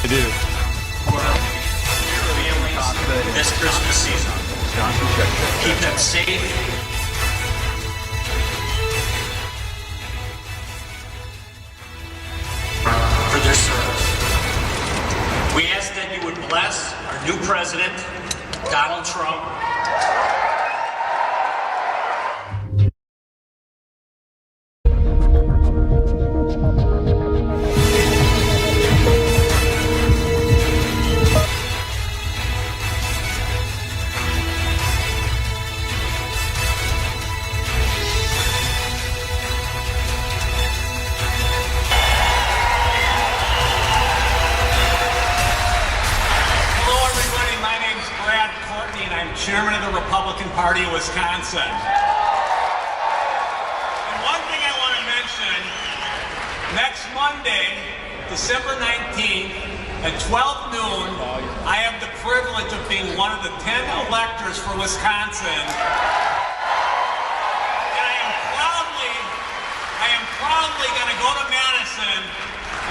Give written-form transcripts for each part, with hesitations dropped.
I do. Families this Christmas season. Keep them safe. For their service. We ask that you would bless our new president, Donald Trump. Chairman of the Republican Party of Wisconsin. And one thing I want to mention, next Monday, December 19th at 12 noon, I have the privilege of being one of the 10 electors for Wisconsin. And I am proudly going to go to Madison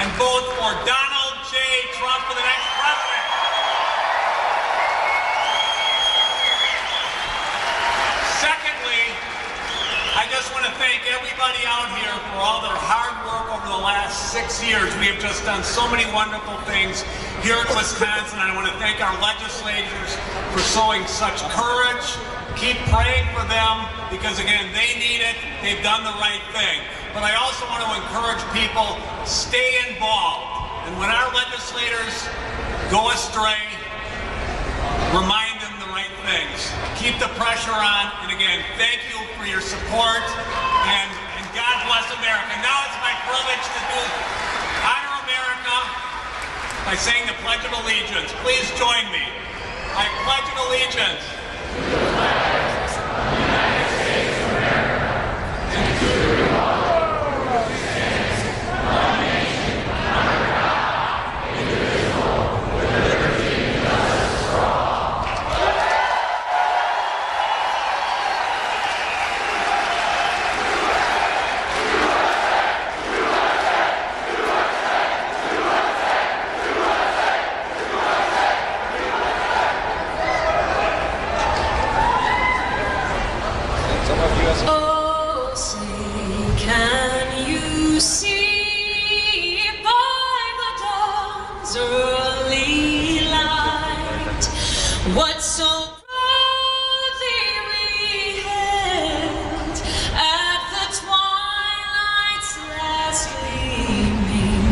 and vote for Donald J. Trump for the next president. Secondly, I just want to thank everybody out here for all their hard work over the last 6 years. We have just done so many wonderful things here in Wisconsin. I want to thank our legislators for showing such courage. Keep praying for them because, again, they need it. They've done the right thing. But I also want to encourage people, stay involved. And when our legislators go astray, remind them the right things. Keep the pressure on, and again, thank you for your support, and God bless America. Now it's my privilege to honor America by saying the Pledge of Allegiance. Please join me. I pledge allegiance to the flag of the United States of America and to the republic which stands one nation under God, indivisible, with liberty and justice for all. Oh, say, can you see by the dawn's early light what so proudly we hailed at the twilight's last gleaming,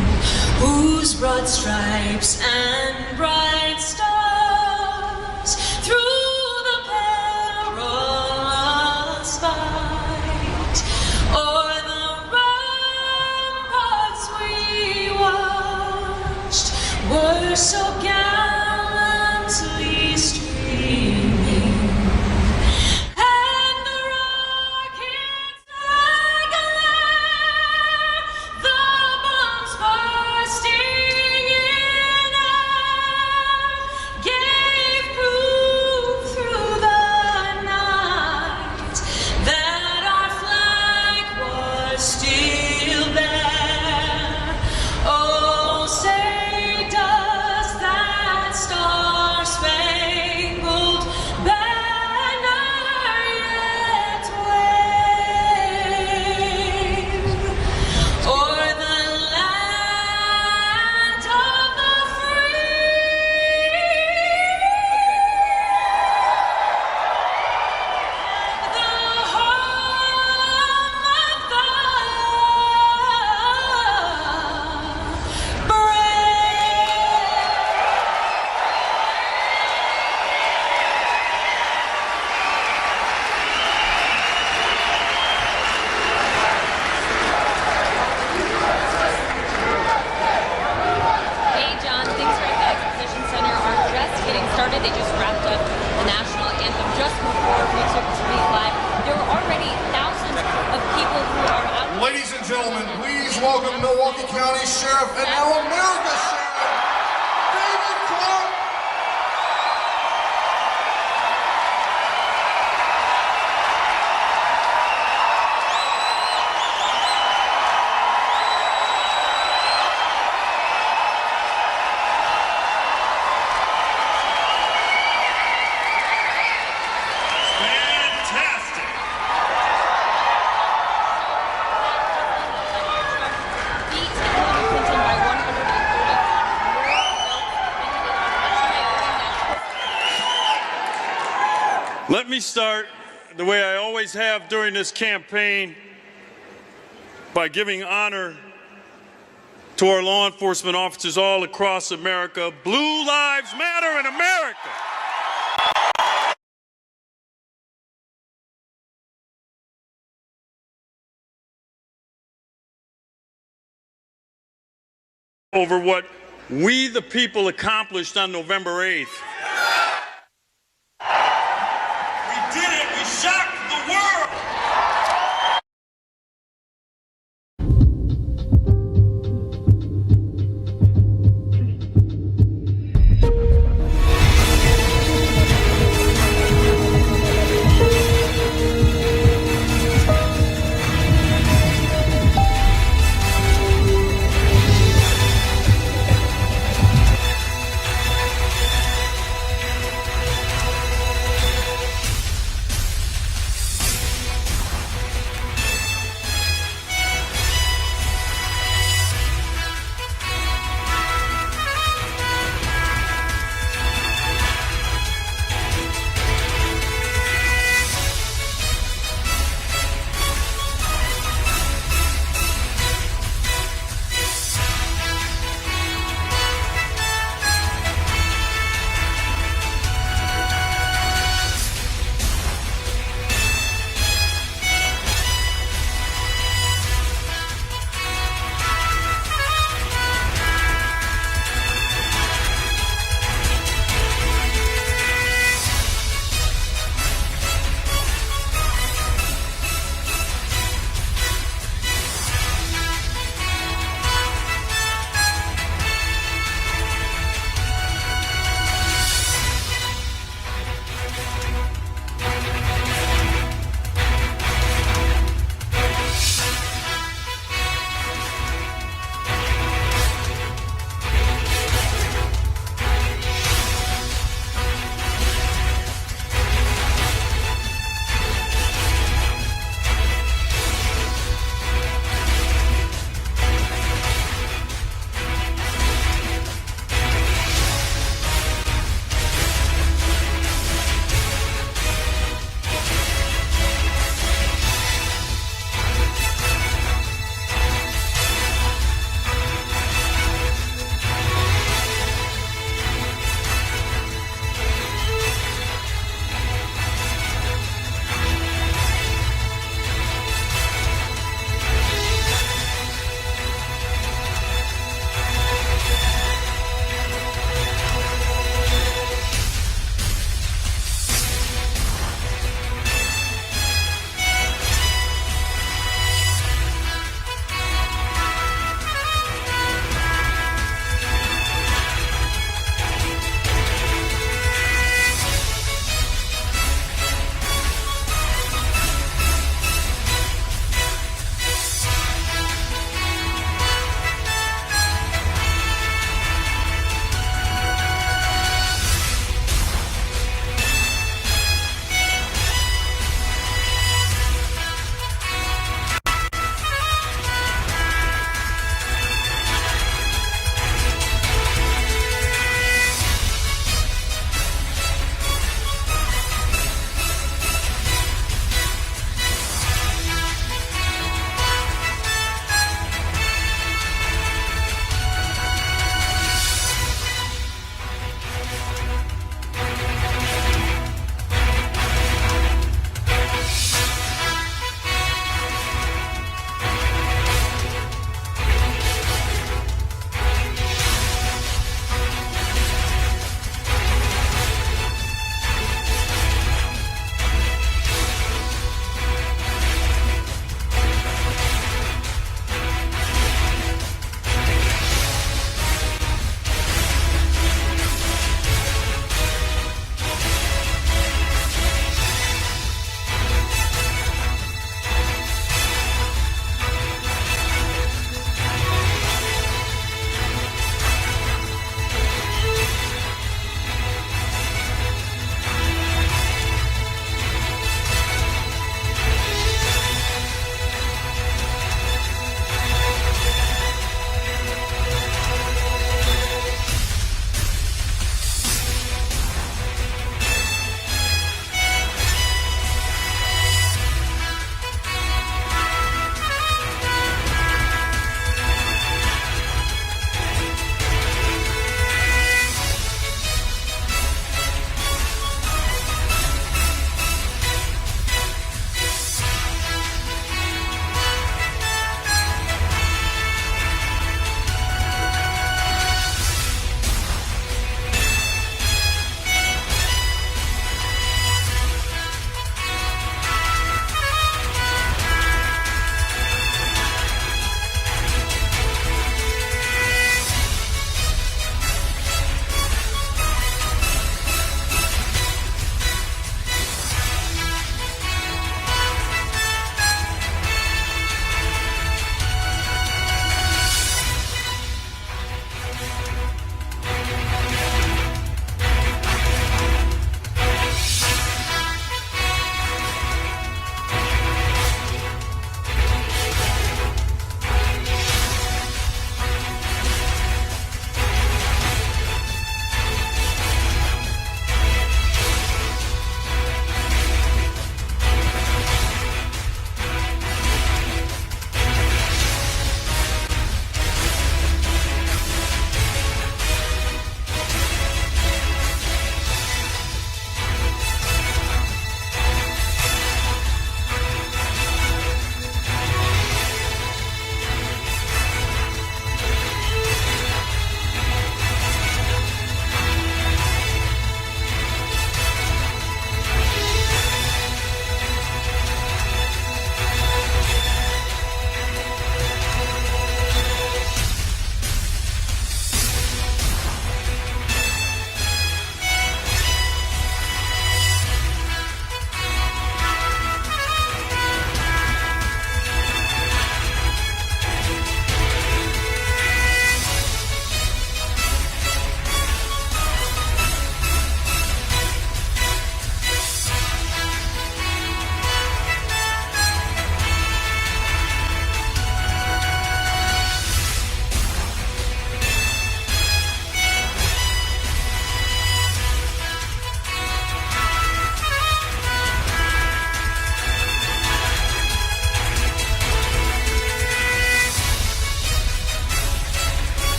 whose broad stripes and bright stars through o'er the ramparts we watched were so gallantly streaming, and the rockets glare, the bombs bursting in air, gave proof through the night that our flag was still there. Oh, say does that star-spangled banner yet wave o'er the land of the free? The home of the Hey John, things right at the Exposition Center are just getting started. They just wrapped up the national anthem just before we took to be live. There were already thousands of people who are out. Ladies and gentlemen, please welcome Milwaukee County Sheriff and now America's Sheriff, David Clark. me start the way I always have during this campaign by giving honor to our law enforcement officers all across America. Blue lives matter in America. Over what we the people accomplished on November 8th. We did it. We shocked the world.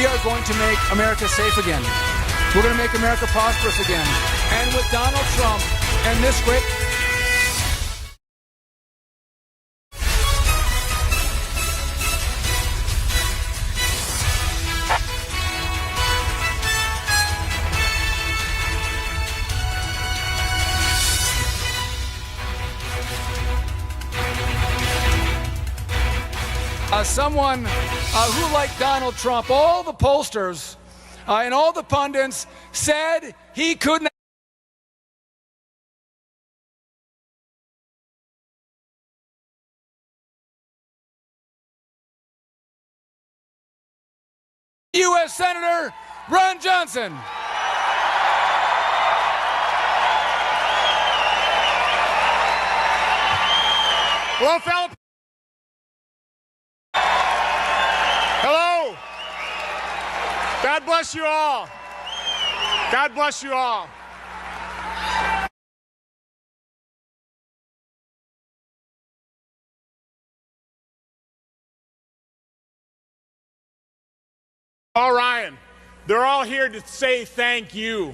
we are going to make America safe again. We're going to make America prosperous again. And with Donald Trump and this great... someone who, like Donald Trump, all the pollsters and all the pundits said he could not. U.S. Senator Ron Johnson. Hello, fellow. Hello. God bless you all. God bless you all. All Ryan, they're all here to say thank you.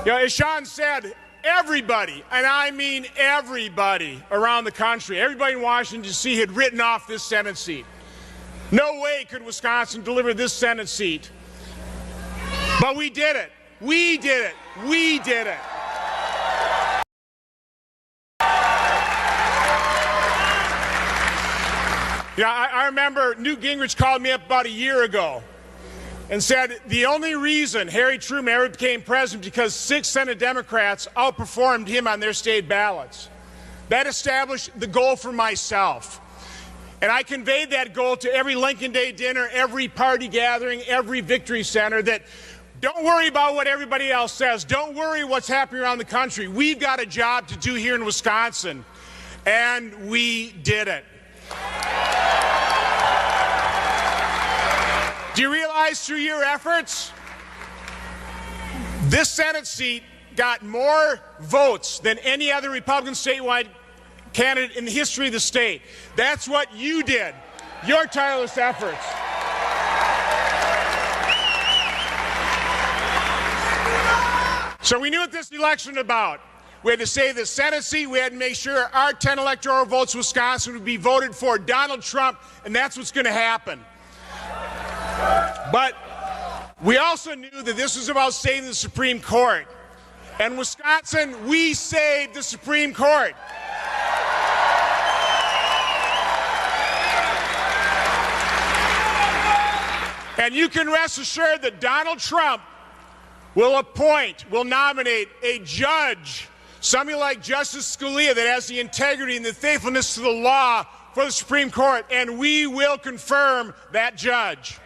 You know, as Sean said, everybody, and I mean everybody around the country, everybody in Washington, D.C. had written off this Senate seat. No way could Wisconsin deliver this Senate seat. But we did it. We did it. We did it. Yeah, I remember Newt Gingrich called me up about a year ago and said the only reason Harry Truman ever became president because 6 Senate Democrats outperformed him on their state ballots. That established the goal for myself. And I conveyed that goal to every Lincoln Day dinner, every party gathering, every victory center, that don't worry about what everybody else says. Don't worry what's happening around the country. We've got a job to do here in Wisconsin. And we did it. Do you realize through your efforts, this Senate seat got more votes than any other Republican statewide candidate in the history of the state? That's what you did, your tireless efforts. So we knew what this election was about. We had to save the Senate seat. We had to make sure our 10 electoral votes in Wisconsin would be voted for Donald Trump, and that's what's going to happen. But we also knew that this was about saving the Supreme Court. And Wisconsin, we saved the Supreme Court. And you can rest assured that Donald Trump will nominate a judge, somebody like Justice Scalia, that has the integrity and the faithfulness to the law for the Supreme Court, and we will confirm that judge.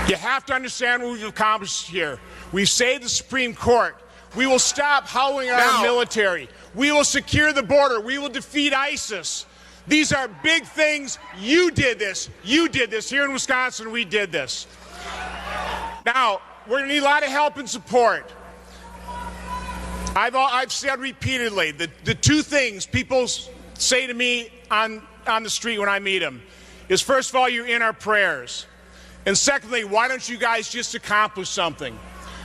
You have to understand what we've accomplished here. We've saved the Supreme Court. We will stop howling at our military. We will secure the border. We will defeat ISIS. These are big things. You did this. You did this. Here in Wisconsin, we did this. Now, we're going to need a lot of help and support. I've said repeatedly that the two things people say to me on the street when I meet them is, first of all, you're in our prayers. And secondly, why don't you guys just accomplish something?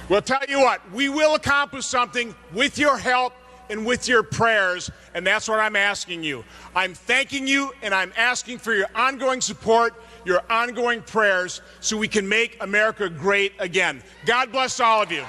Well, tell you what, we will accomplish something with your help and with your prayers, and that's what I'm asking you. I'm thanking you, and I'm asking for your ongoing support, your ongoing prayers, so we can make America great again. God bless all of you.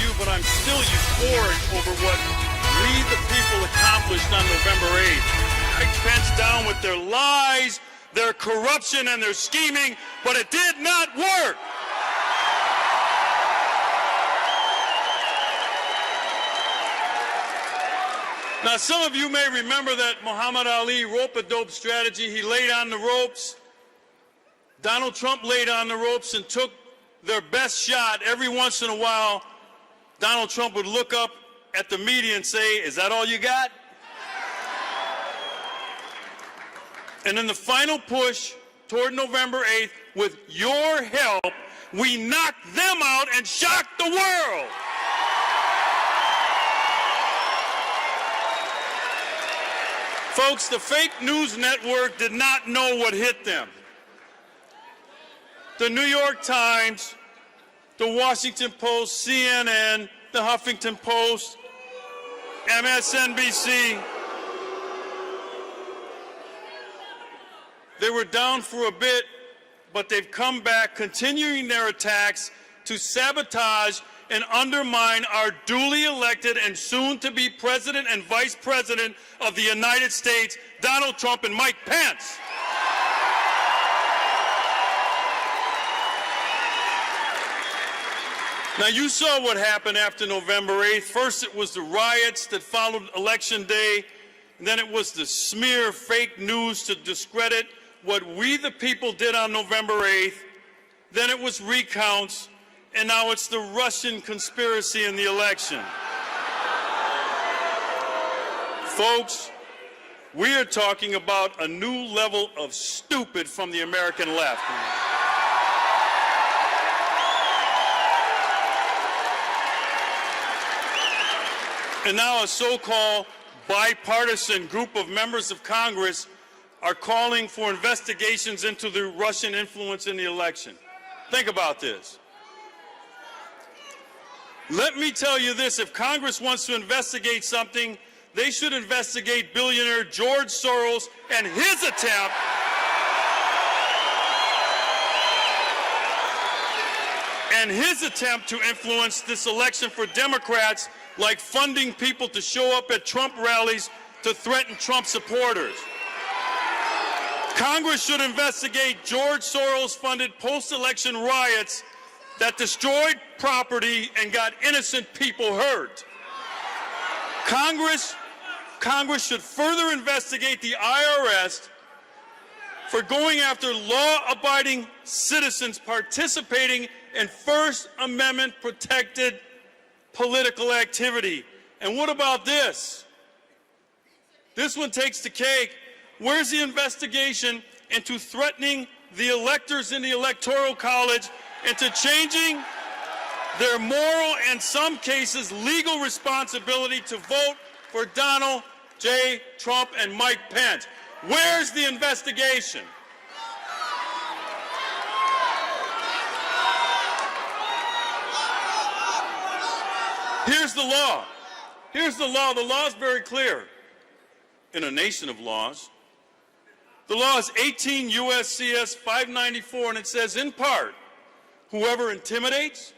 you, but I'm still euphoric over what we the people accomplished on November 8th. Mike Pence down with their lies, their corruption, and their scheming, but it did not work. Now, some of you may remember that Muhammad Ali rope-a-dope strategy. He laid on the ropes. Donald Trump laid on the ropes and took their best shot. Every once in a while, Donald Trump would look up at the media and say, "Is that all you got?" And in the final push toward November 8th, with your help, we knocked them out and shocked the world. Folks, the fake news network did not know what hit them. The New York Times, the Washington Post, CNN, the Huffington Post, MSNBC, they were down for a bit, but they've come back, continuing their attacks to sabotage and undermine our duly elected and soon-to-be President and Vice President of the United States, Donald Trump and Mike Pence. Now, you saw what happened after November 8th. First, it was the riots that followed Election Day. And then it was the smear fake news to discredit what we the people did on November 8th. Then it was recounts. And now it's the Russian conspiracy in the election. Folks, we are talking about a new level of stupid from the American left. And now a so-called bipartisan group of members of Congress are calling for investigations into the Russian influence in the election. Think about this. Let me tell you this, if Congress wants to investigate something, they should investigate billionaire George Soros and his attempt to influence this election for Democrats, like funding people to show up at Trump rallies to threaten Trump supporters. Congress should investigate George Soros-funded post-election riots that destroyed property and got innocent people hurt. Congress should further investigate the IRS for going after law-abiding citizens participating in First Amendment protected political activity. And what about this? This one takes the cake. Where's the investigation into threatening the electors in the Electoral College into changing their moral and, in some cases, legal responsibility to vote for Donald J. Trump and Mike Pence? Where's the investigation? Here's the law. Here's the law. The law is very clear. In a nation of laws, the law is 18 U.S.C.S. 594, and it says, in part, whoever intimidates,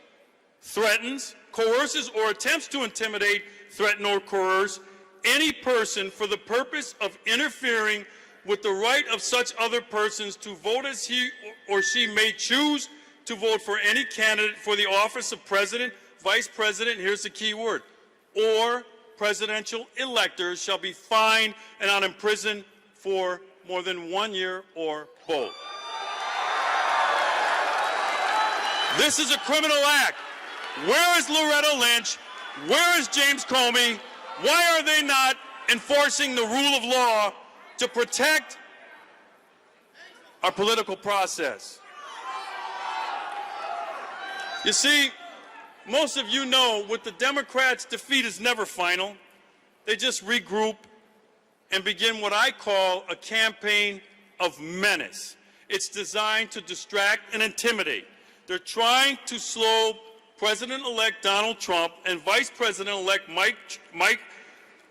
threatens, coerces, or attempts to intimidate, threaten, or coerce any person for the purpose of interfering with the right of such other persons to vote as he or she may choose to vote for any candidate for the office of president, vice president, here's the key word, or presidential electors shall be fined and not imprisoned for more than 1 year or both. This is a criminal act. Where is Loretta Lynch? Where is James Comey? Why are they not enforcing the rule of law to protect our political process? You see, most of you know with the Democrats, defeat is never final. They just regroup and begin what I call a campaign of menace. It's designed to distract and intimidate. They're trying to slow President-elect Donald Trump and Vice President-elect Mike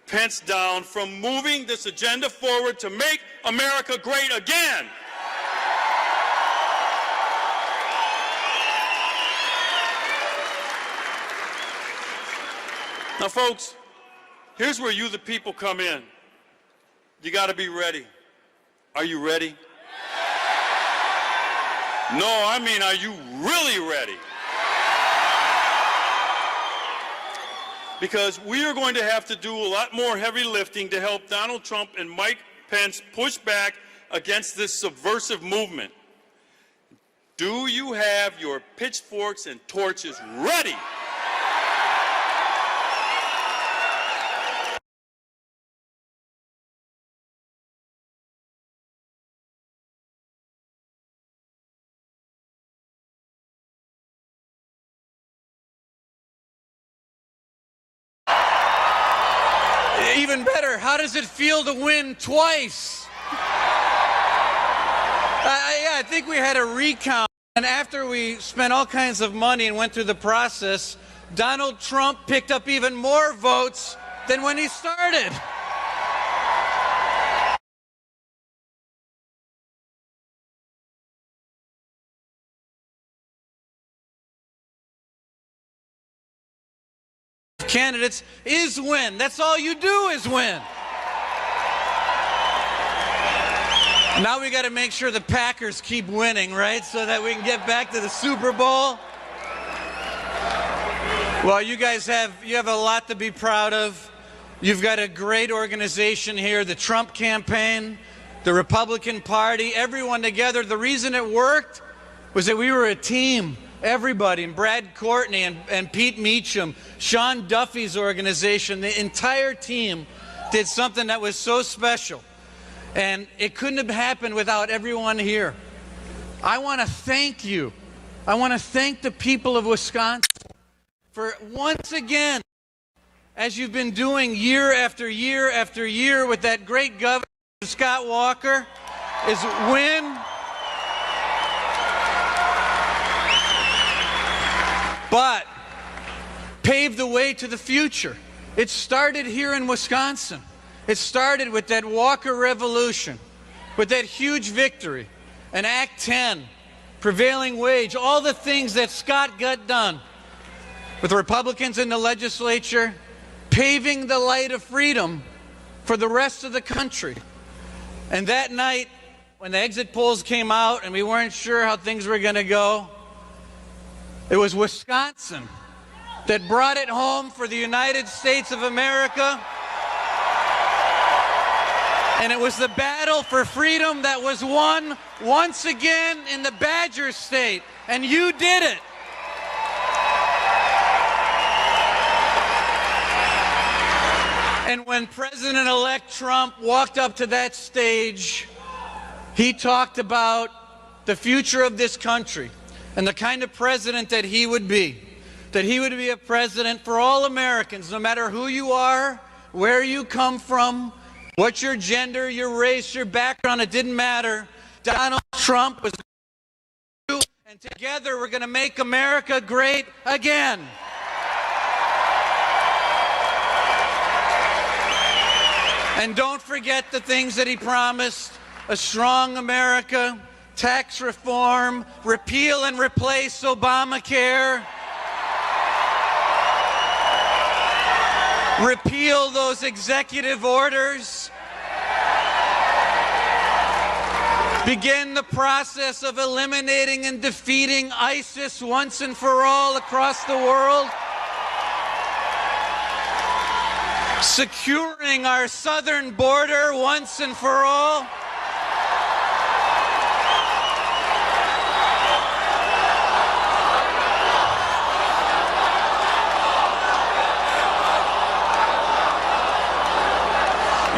Pence down from moving this agenda forward to make America great again. Now, folks, here's where you, the people, come in. You got to be ready. Are you ready? No, I mean, are you really ready? Because we are going to have to do a lot more heavy lifting to help Donald Trump and Mike Pence push back against this subversive movement. Do you have your pitchforks and torches ready? Even better, how does it feel to win twice? I think we had a recount, and after we spent all kinds of money and went through the process, Donald Trump picked up even more votes than when he started. Candidates is win. That's all you do is win. Now we got to make sure the Packers keep winning, right? So that we can get back to the Super Bowl. Well, you guys have a lot to be proud of. You've got a great organization here, the Trump campaign, the Republican Party, everyone together. The reason it worked was that we were a team. Everybody, and Brad Courtney and Pete Meacham, Sean Duffy's organization, the entire team did something that was so special. And it couldn't have happened without everyone here. I want to thank you. I want to thank the people of Wisconsin for once again, as you've been doing year after year after year with that great governor, Scott Walker, is win. But pave the way to the future. It started here in Wisconsin. It started with that Walker Revolution, with that huge victory, and Act 10, prevailing wage, all the things that Scott got done with Republicans in the legislature, paving the light of freedom for the rest of the country. And that night, when the exit polls came out and we weren't sure how things were going to go, it was Wisconsin that brought it home for the United States of America. And it was the battle for freedom that was won once again in the Badger State. And you did it. And when President-elect Trump walked up to that stage, he talked about the future of this country and the kind of president that he would be a president for all Americans, no matter who you are, where you come from, what your gender, your race, your background, it didn't matter. Donald Trump was going to, and together we're going to make America great again. And don't forget the things that he promised: a strong America, tax reform, repeal and replace Obamacare, repeal those executive orders, begin the process of eliminating and defeating ISIS once and for all across the world, securing our southern border once and for all,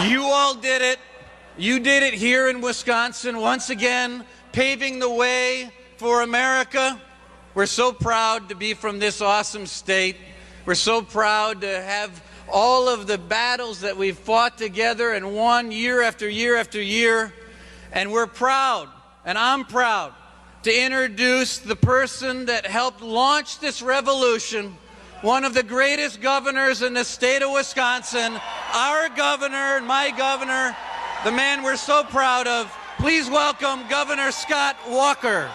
you all did it. You did it here in Wisconsin, once again, paving the way for America. We're so proud to be from this awesome state. We're so proud to have all of the battles that we've fought together and won year after year after year. And we're proud, and I'm proud, to introduce the person that helped launch this revolution, one of the greatest governors in the state of Wisconsin, our governor and my governor, the man we're so proud of. Please welcome Governor Scott Walker.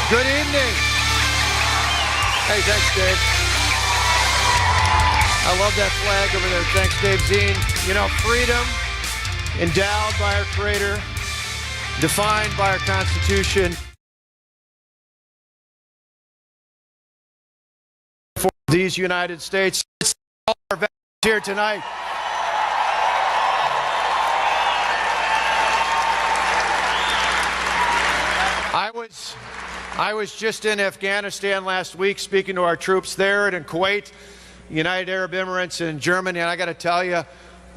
Good evening. Hey, thanks, Dave. I love that flag over there. Thanks, Dave Zine. You know, freedom, endowed by our Creator, defined by our Constitution, for these United States. It's all our veterans here tonight. I was just in Afghanistan last week speaking to our troops there and in Kuwait, United Arab Emirates, and Germany, and I got to tell you,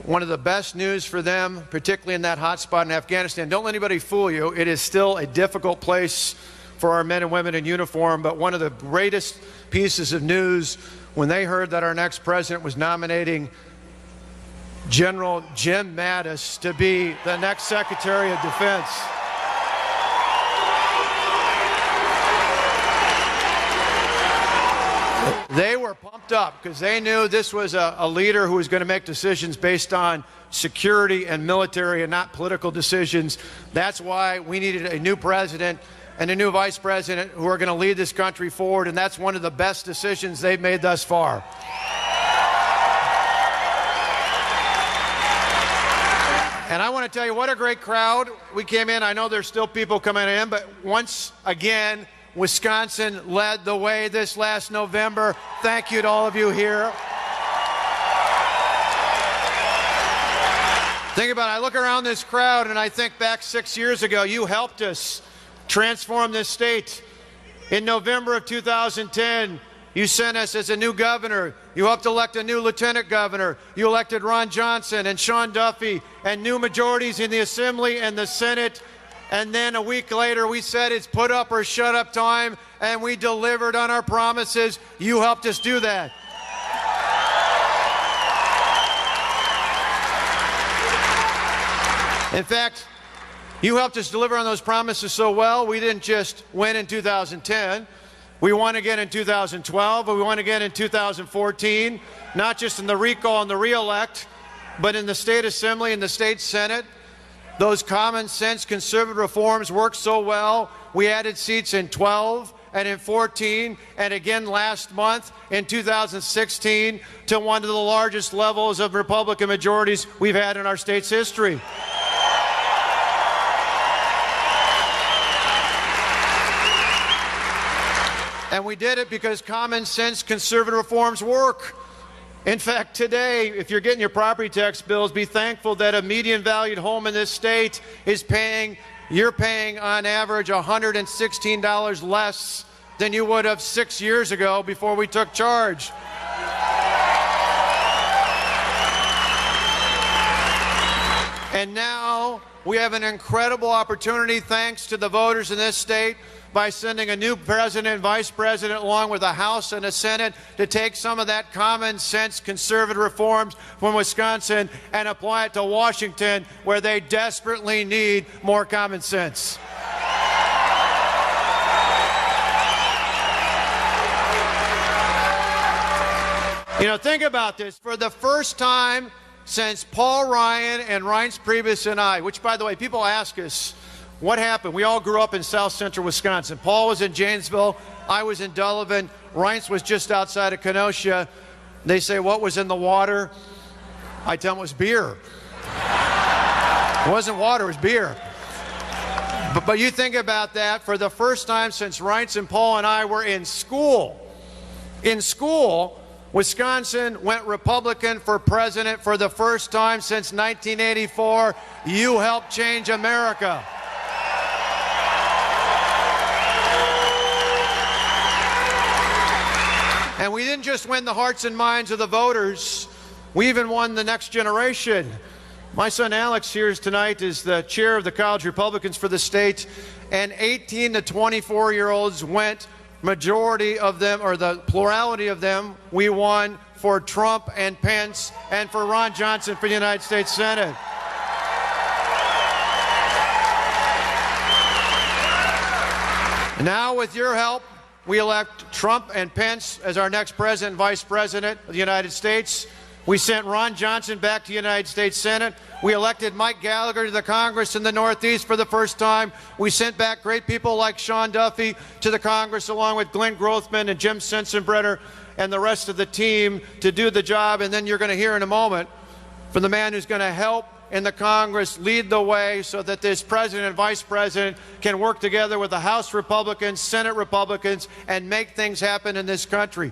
one of the best news for them, particularly in that hot spot in Afghanistan, don't let anybody fool you, it is still a difficult place for our men and women in uniform, but one of the greatest pieces of news when they heard that our next president was nominating General Jim Mattis to be the next Secretary of Defense. They were pumped up because they knew this was a leader who was going to make decisions based on security and military and not political decisions. That's why we needed a new president and a new vice president who are going to lead this country forward, and that's one of the best decisions they've made thus far. And I want to tell you, what a great crowd. We came in. I know there's still people coming in, but once again, Wisconsin led the way this last November. Thank you to all of you here. Think about it. I look around this crowd and I think back 6 years ago, you helped us transform this state. In November of 2010, you sent us as a new governor. You helped elect a new lieutenant governor. You elected Ron Johnson and Sean Duffy and new majorities in the Assembly and the Senate. And then a week later, we said it's put up or shut up time, and we delivered on our promises. You helped us do that. In fact, you helped us deliver on those promises so well, we didn't just win in 2010. We won again in 2012, but we won again in 2014, not just in the recall and the re-elect, but in the state assembly and the state senate. Those common sense conservative reforms worked so well, we added seats in 12 and in 14 and again last month in 2016 to one of the largest levels of Republican majorities we've had in our state's history. And we did it because common sense conservative reforms work. In fact, today, if you're getting your property tax bills, be thankful that a median valued home in this state is you're paying on average $116 less than you would have 6 years ago before we took charge. And now we have an incredible opportunity, thanks to the voters in this state, by sending a new president and vice president along with a House and a Senate to take some of that common sense conservative reforms from Wisconsin and apply it to Washington, where they desperately need more common sense. You know, think about this. For the first time since Paul Ryan and Reince Priebus and I, which, by the way, people ask us, what happened? We all grew up in South Central Wisconsin. Paul was in Janesville. I was in Delavan. Reince was just outside of Kenosha. They say, what was in the water? I tell them it was beer. It wasn't water, it was beer. But you think about that. For the first time since Reince and Paul and I were in school, Wisconsin went Republican for president for the first time since 1984. You helped change America. And we didn't just win the hearts and minds of the voters, we even won the next generation. My son Alex here tonight is the chair of the College Republicans for the state, and 18 to 24-year-olds went, majority of them, or the plurality of them, we won for Trump and Pence and for Ron Johnson for the United States Senate. Now, with your help, we elect Trump and Pence as our next president and vice president of the United States. We sent Ron Johnson back to the United States Senate. We elected Mike Gallagher to the Congress in the Northeast for the first time. We sent back great people like Sean Duffy to the Congress, along with Glenn Grothman and Jim Sensenbrenner and the rest of the team to do the job. And then you're going to hear in a moment from the man who's going to help in the Congress lead the way so that this president and vice president can work together with the House Republicans, Senate Republicans, and make things happen in this country.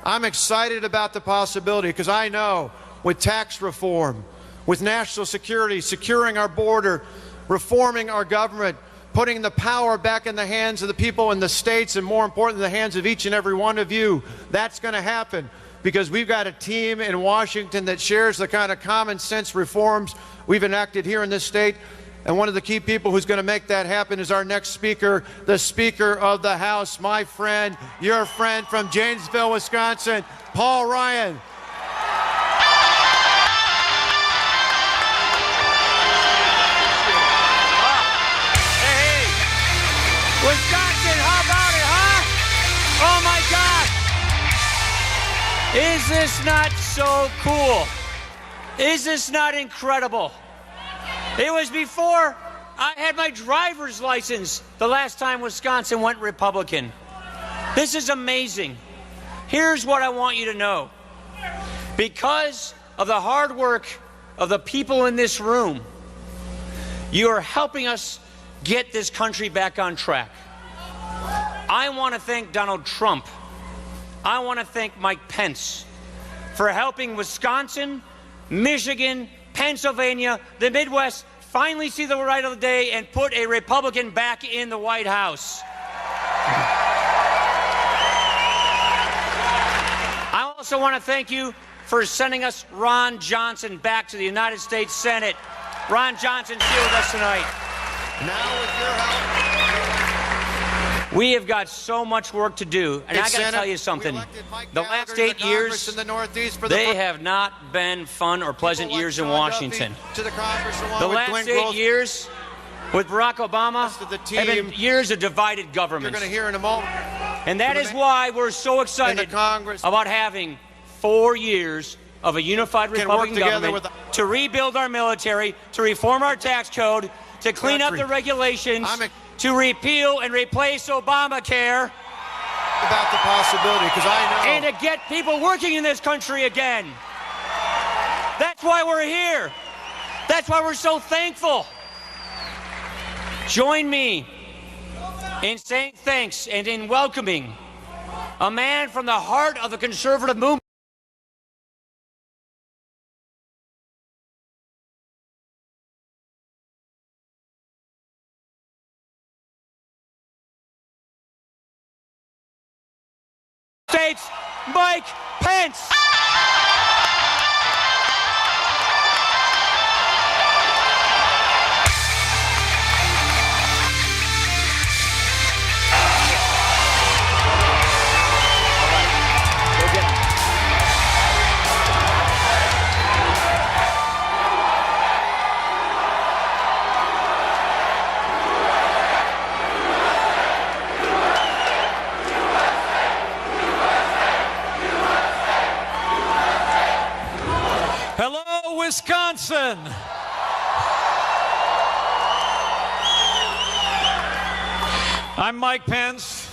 I'm excited about the possibility because I know with tax reform, with national security, securing our border, reforming our government, putting the power back in the hands of the people in the states, and more important, in the hands of each and every one of you, that's going to happen because we've got a team in Washington that shares the kind of common sense reforms we've enacted here in this state. And one of the key people who's going to make that happen is our next speaker, the Speaker of the House, my friend, your friend from Janesville, Wisconsin, Paul Ryan. Hey, Wisconsin, how about it, huh? Oh my God! Is this not so cool? Is this not incredible? It was before I had my driver's license the last time Wisconsin went Republican. This is amazing. Here's what I want you to know. Because of the hard work of the people in this room, you are helping us get this country back on track. I want to thank Donald Trump. I want to thank Mike Pence for helping Wisconsin, Michigan, Pennsylvania, the Midwest finally see the light of the day and put a Republican back in the White House. I also want to thank you for sending us Ron Johnson back to the United States Senate. Ron Johnson's here with us tonight. Now with your help, we have got so much work to do, and I got to tell you something. The last 8 years, they have not been fun or pleasant years in Washington. The last 8 years with Barack Obama have been years of divided government. You're going to hear in a moment. And that is why we're so excited about having 4 years of a unified Republican government to rebuild our military, to reform our tax code, to clean up the regulations, to repeal and replace Obamacare, about the possibility, because I know, and to get people working in this country again. That's why we're here. That's why we're so thankful. Join me in saying thanks and in welcoming a man from the heart of the conservative movement. States, Mike Pence. Hello, Wisconsin. I'm Mike Pence.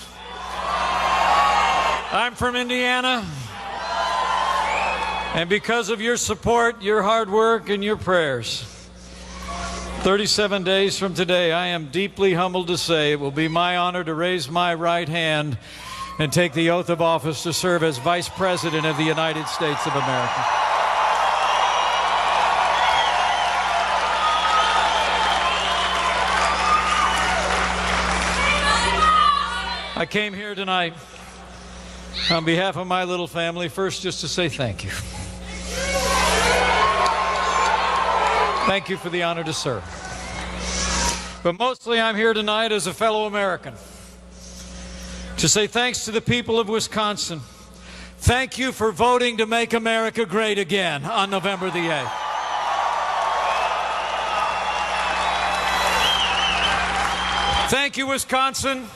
I'm from Indiana. And because of your support, your hard work, and your prayers, 37 days from today, I am deeply humbled to say it will be my honor to raise my right hand and take the oath of office to serve as Vice President of the United States of America. I came here tonight on behalf of my little family, first just to say thank you. Thank you for the honor to serve. But mostly I'm here tonight as a fellow American to say thanks to the people of Wisconsin. Thank you for voting to make America great again on November the 8th. Thank you, Wisconsin,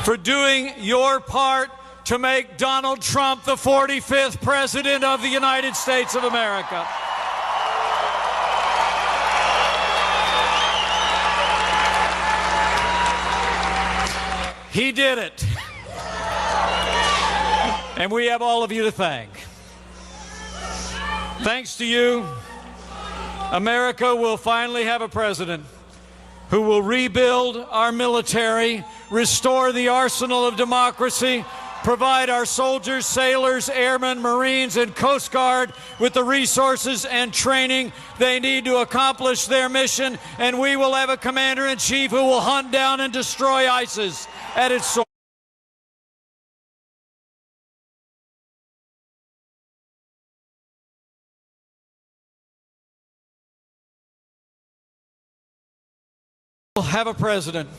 for doing your part to make Donald Trump the 45th President of the United States of America. He did it. And we have all of you to thank. Thanks to you, America will finally have a president who will rebuild our military, restore the arsenal of democracy, provide our soldiers, sailors, airmen, Marines, and Coast Guard with the resources and training they need to accomplish their mission, and we will have a commander-in-chief who will hunt down and destroy ISIS at its source. We'll have a president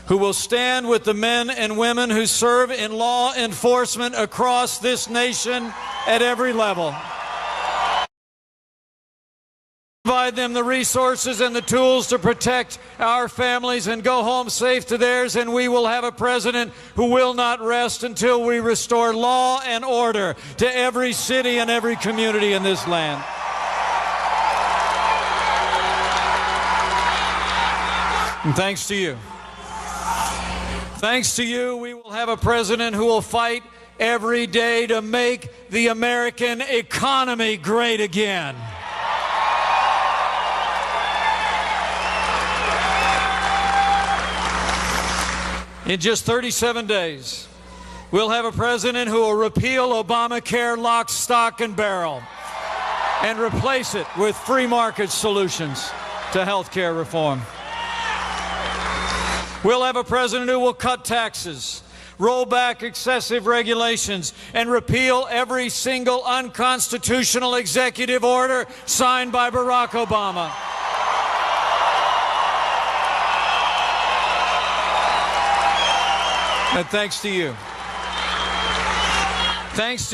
who will stand with the men and women who serve in law enforcement across this nation at every level. Provide them the resources and the tools to protect our families and go home safe to theirs, and we will have a president who will not rest until we restore law and order to every city and every community in this land. And thanks to you, we will have a president who will fight every day to make the American economy great again. In just 37 days, we'll have a president who will repeal Obamacare lock, stock, and barrel and replace it with free market solutions to health care reform. We'll have a president who will cut taxes, roll back excessive regulations, and repeal every single unconstitutional executive order signed by Barack Obama. And thanks to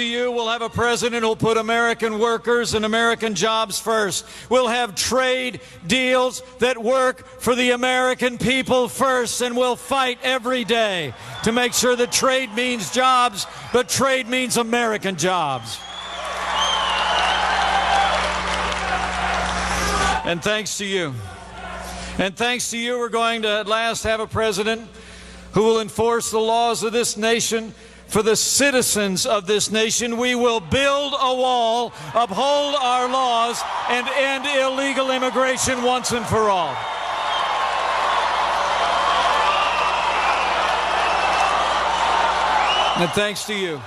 you, we'll have a president who'll put American workers and American jobs first. We'll have trade deals that work for the American people first, and we'll fight every day to make sure that trade means jobs, but trade means American jobs. And thanks to you, we're going to at last have a president who will enforce the laws of this nation for the citizens of this nation. We will build a wall, uphold our laws, and end illegal immigration once and for all. And thanks to you.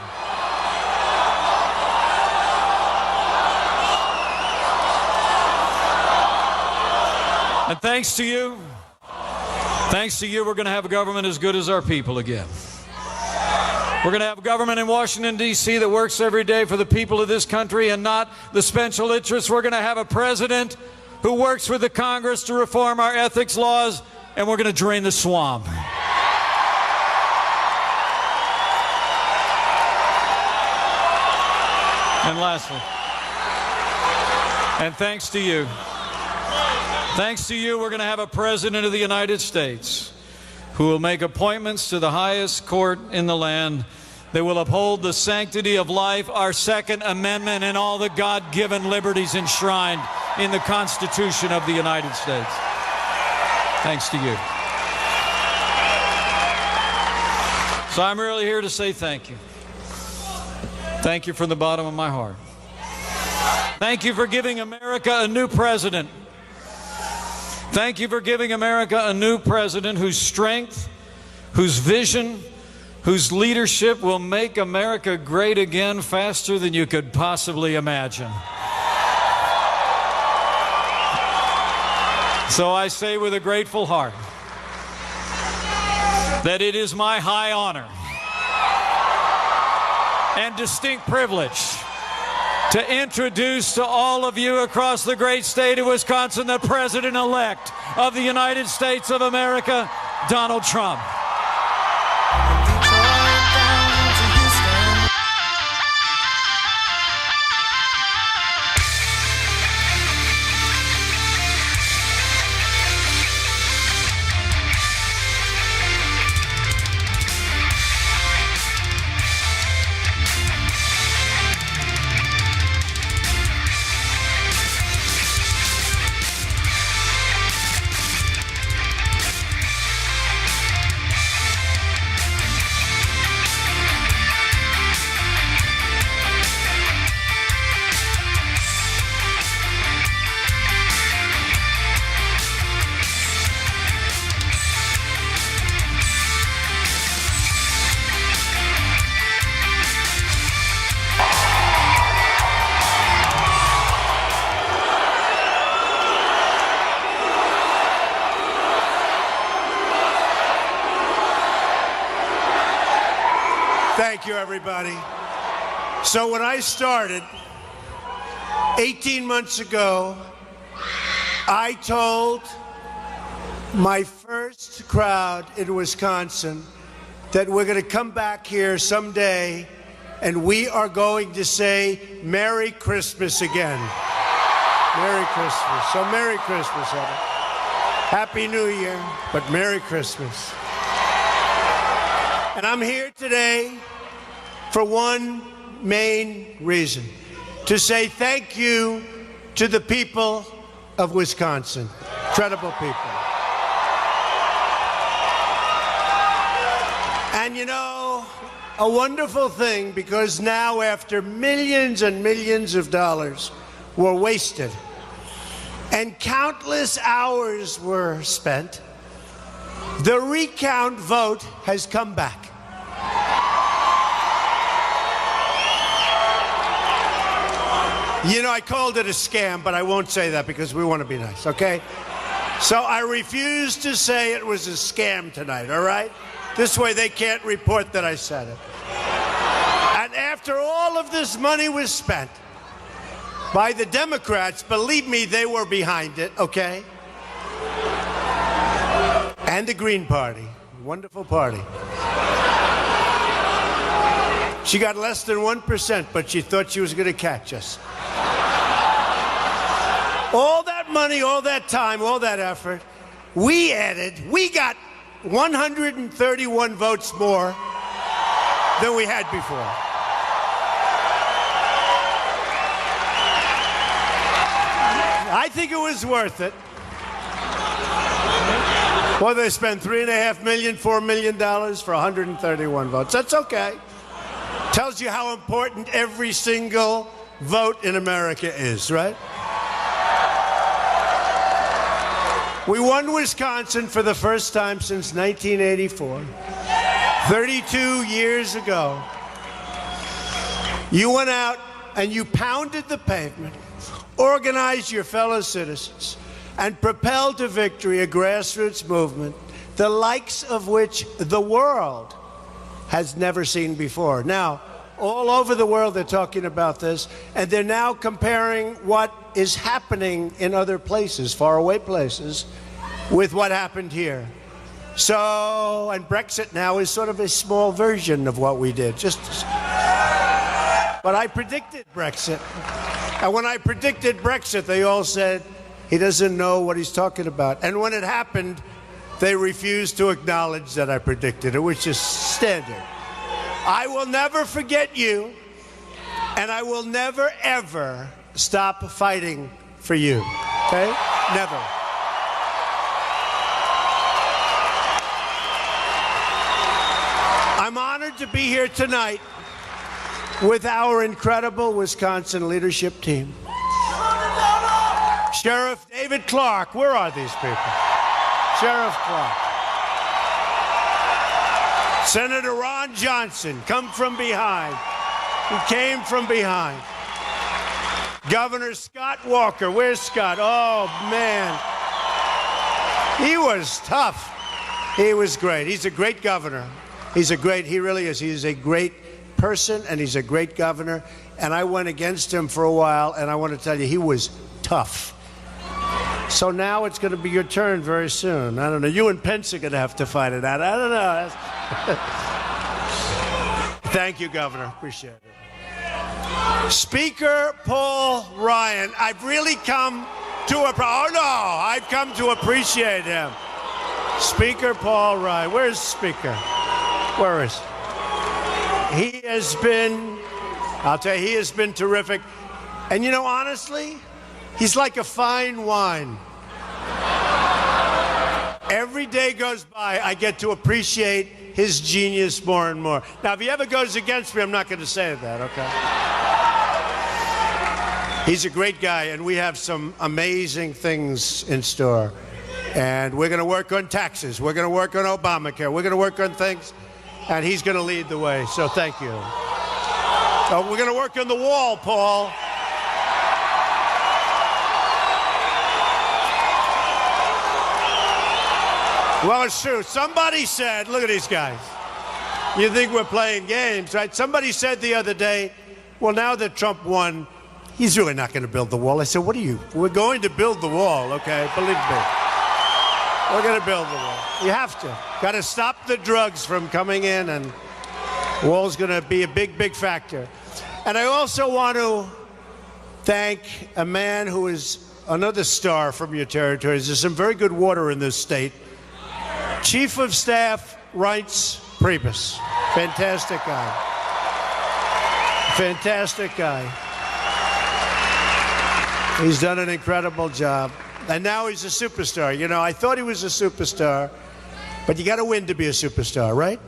And thanks to you, we're going to have a government as good as our people again. We're going to have a government in Washington, D.C. that works every day for the people of this country and not the special interests. We're going to have a president who works with the Congress to reform our ethics laws, and we're going to drain the swamp. And lastly, and thanks to you, we're going to have a president of the United States who will make appointments to the highest court in the land. They will uphold the sanctity of life, our Second Amendment, and all the God-given liberties enshrined in the Constitution of the United States. Thanks to you. So I'm really here to say thank you. Thank you from the bottom of my heart. Thank you for giving America a new president. Thank you for giving America a new president whose strength, whose vision, whose leadership will make America great again faster than you could possibly imagine. So I say with a grateful heart that it is my high honor and distinct privilege to introduce to all of you across the great state of Wisconsin the President-elect of the United States of America, Donald Trump. Thank you, everybody. So when I started 18 months ago, I told my first crowd in Wisconsin that we're going to come back here someday and we are going to say Merry Christmas again. Merry Christmas. So Merry Christmas, Evan. Happy New Year, but Merry Christmas. And I'm here today for one main reason, to say thank you to the people of Wisconsin. Incredible people. And you know, a wonderful thing, because now after millions and millions of dollars were wasted and countless hours were spent, the recount vote has come back. You know, I called it a scam, but I won't say that because we want to be nice, okay? So I refuse to say it was a scam tonight, all right? This way they can't report that I said it. And after all of this money was spent by the Democrats, believe me, they were behind it, okay? And the Green Party, wonderful party. She got less than 1%, but she thought she was going to catch us. All that money, all that time, all that effort, we got 131 votes more than we had before. I think it was worth it. Well, they spent $3.5 million, $4 million for 131 votes. That's okay. Tells you how important every single vote in America is, right? We won Wisconsin for the first time since 1984, 32 years ago. You went out and you pounded the pavement, organized your fellow citizens, and propelled to victory a grassroots movement, the likes of which the world has never seen before. Now, all over the world they're talking about this, and they're now comparing what is happening in other places, faraway places, with what happened here. So, and Brexit now is sort of a small version of what we did. But I predicted Brexit. And when I predicted Brexit, they all said, he doesn't know what he's talking about. And when it happened, they refused to acknowledge that I predicted it, which is standard. I will never forget you, and I will never, ever stop fighting for you. Okay? Never. I'm honored to be here tonight with our incredible Wisconsin leadership team. Sheriff David Clark, where are these people? Sheriff Clark. Senator Ron Johnson, come from behind. He came from behind. Governor Scott Walker, where's Scott? Oh, man. He was tough. He was great. He's a great governor. He really is. He's a great person, and he's a great governor. And I went against him for a while, and I want to tell you, he was tough. So now it's going to be your turn very soon. I don't know. You and Pence are going to have to fight it out. I don't know. Thank you, Governor. Appreciate it. Speaker Paul Ryan. I've really come to I've come to appreciate him. Speaker Paul Ryan. Where's Speaker? Where is he? He has been, I'll tell you, he has been terrific. And you know, honestly, he's like a fine wine. Every day goes by, I get to appreciate his genius more and more. Now, if he ever goes against me, I'm not going to say that, okay? He's a great guy, and we have some amazing things in store. And we're going to work on taxes. We're going to work on Obamacare. We're going to work on things, and he's going to lead the way. So thank you. So we're going to work on the wall, Paul. Well, it's true. Somebody said, look at these guys. You think we're playing games, right? Somebody said the other day, well, now that Trump won, he's really not going to build the wall. I said, what are you? We're going to build the wall, okay? Believe me. We're going to build the wall. You have to. Got to stop the drugs from coming in, and the wall's going to be a big, big factor. And I also want to thank a man who is another star from your territories. There's some very good water in this state. Chief of Staff Reince Priebus. Fantastic guy. Fantastic guy. He's done an incredible job. And now he's a superstar. You know, I thought he was a superstar, but you got to win to be a superstar, right?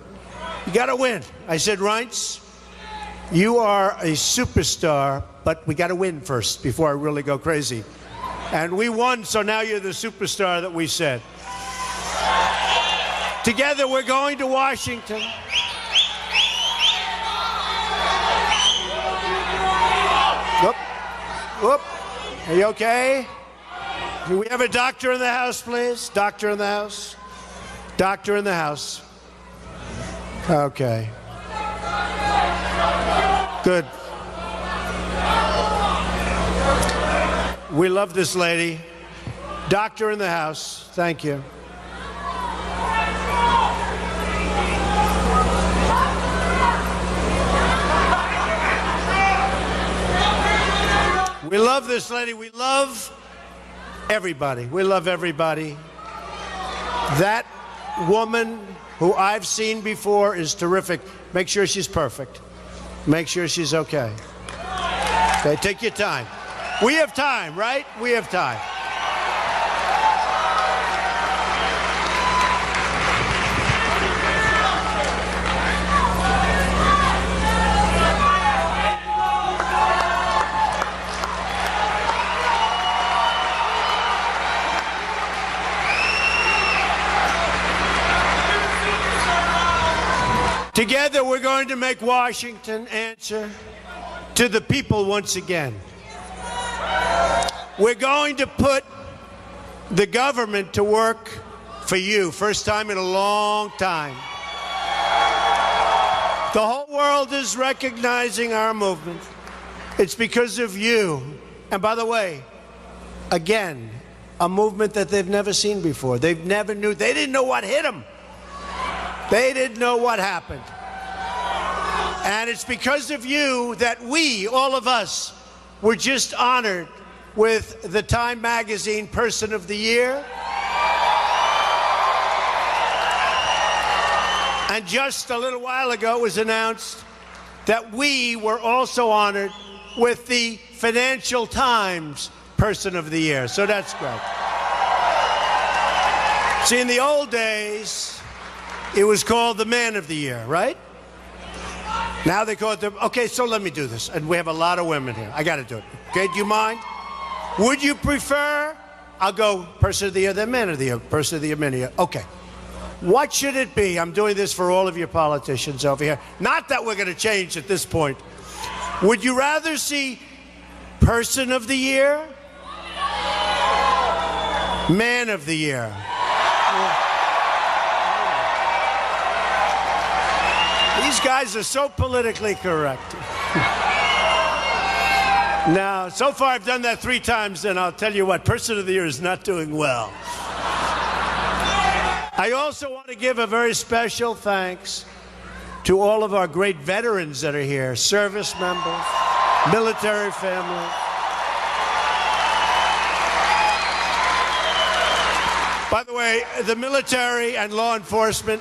You got to win. I said, Reince, you are a superstar, but we got to win first before I really go crazy. And we won, so now you're the superstar that we said. Together, we're going to Washington. Whoop. Whoop. Are you okay? Do we have a doctor in the house, please? Doctor in the house? Doctor in the house. Okay. Good. We love this lady. Doctor in the house. Thank you. We love this lady. We love everybody. We love everybody. That woman who I've seen before is terrific. Make sure she's perfect. Make sure she's okay. Okay, take your time. We have time, right? We have time. Together, we're going to make Washington answer to the people once again. We're going to put the government to work for you. First time in a long time. The whole world is recognizing our movement. It's because of you. And by the way, again, a movement that they've never seen before. They didn't know what hit them. They didn't know what happened. And it's because of you that we, all of us, were just honored with the Time Magazine Person of the Year. And just a little while ago it was announced that we were also honored with the Financial Times Person of the Year. So that's great. See, in the old days, it was called the Man of the Year, right? Now they call it the... Okay, so let me do this. And we have a lot of women here. I got to do it. Okay, do you mind? Would you prefer... I'll go Person of the Year, then Man of the Year, Person of the Year, Man of the Year. Okay. What should it be? I'm doing this for all of your politicians over here. Not that we're going to change at this point. Would you rather see Person of the Year? Man of the Year? These guys are so politically correct. Now, so far I've done that 3 times, and I'll tell you what, Person of the Year is not doing well. I also want to give a very special thanks to all of our great veterans that are here, service members, military families. By the way, the military and law enforcement,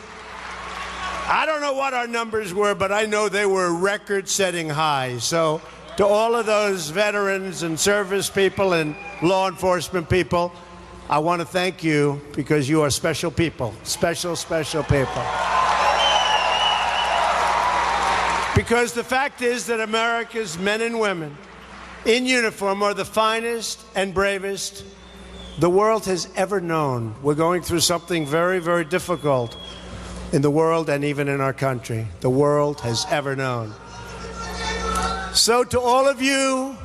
I don't know what our numbers were, but I know they were record-setting highs. So to all of those veterans and service people and law enforcement people, I want to thank you because you are special people. Special, special people. Because the fact is that America's men and women in uniform are the finest and bravest the world has ever known. We're going through something very, very difficult in the world and even in our country. The world has ever known. So to all of you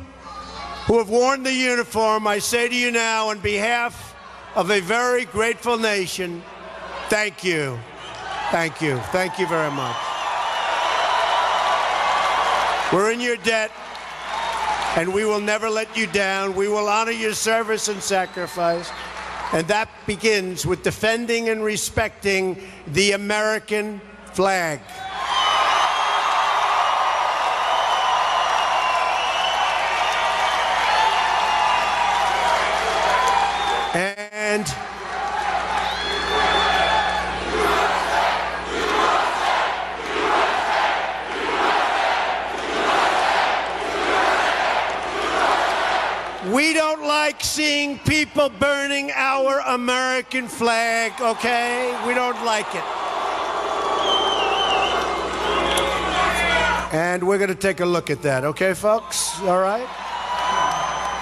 who have worn the uniform, I say to you now on behalf of a very grateful nation, thank you. Thank you. Thank you very much. We're in your debt, and we will never let you down. We will honor your service and sacrifice. And that begins with defending and respecting the American flag. And we don't like seeing people burning our American flag, okay? We don't like it. And we're going to take a look at that, okay, folks? All right?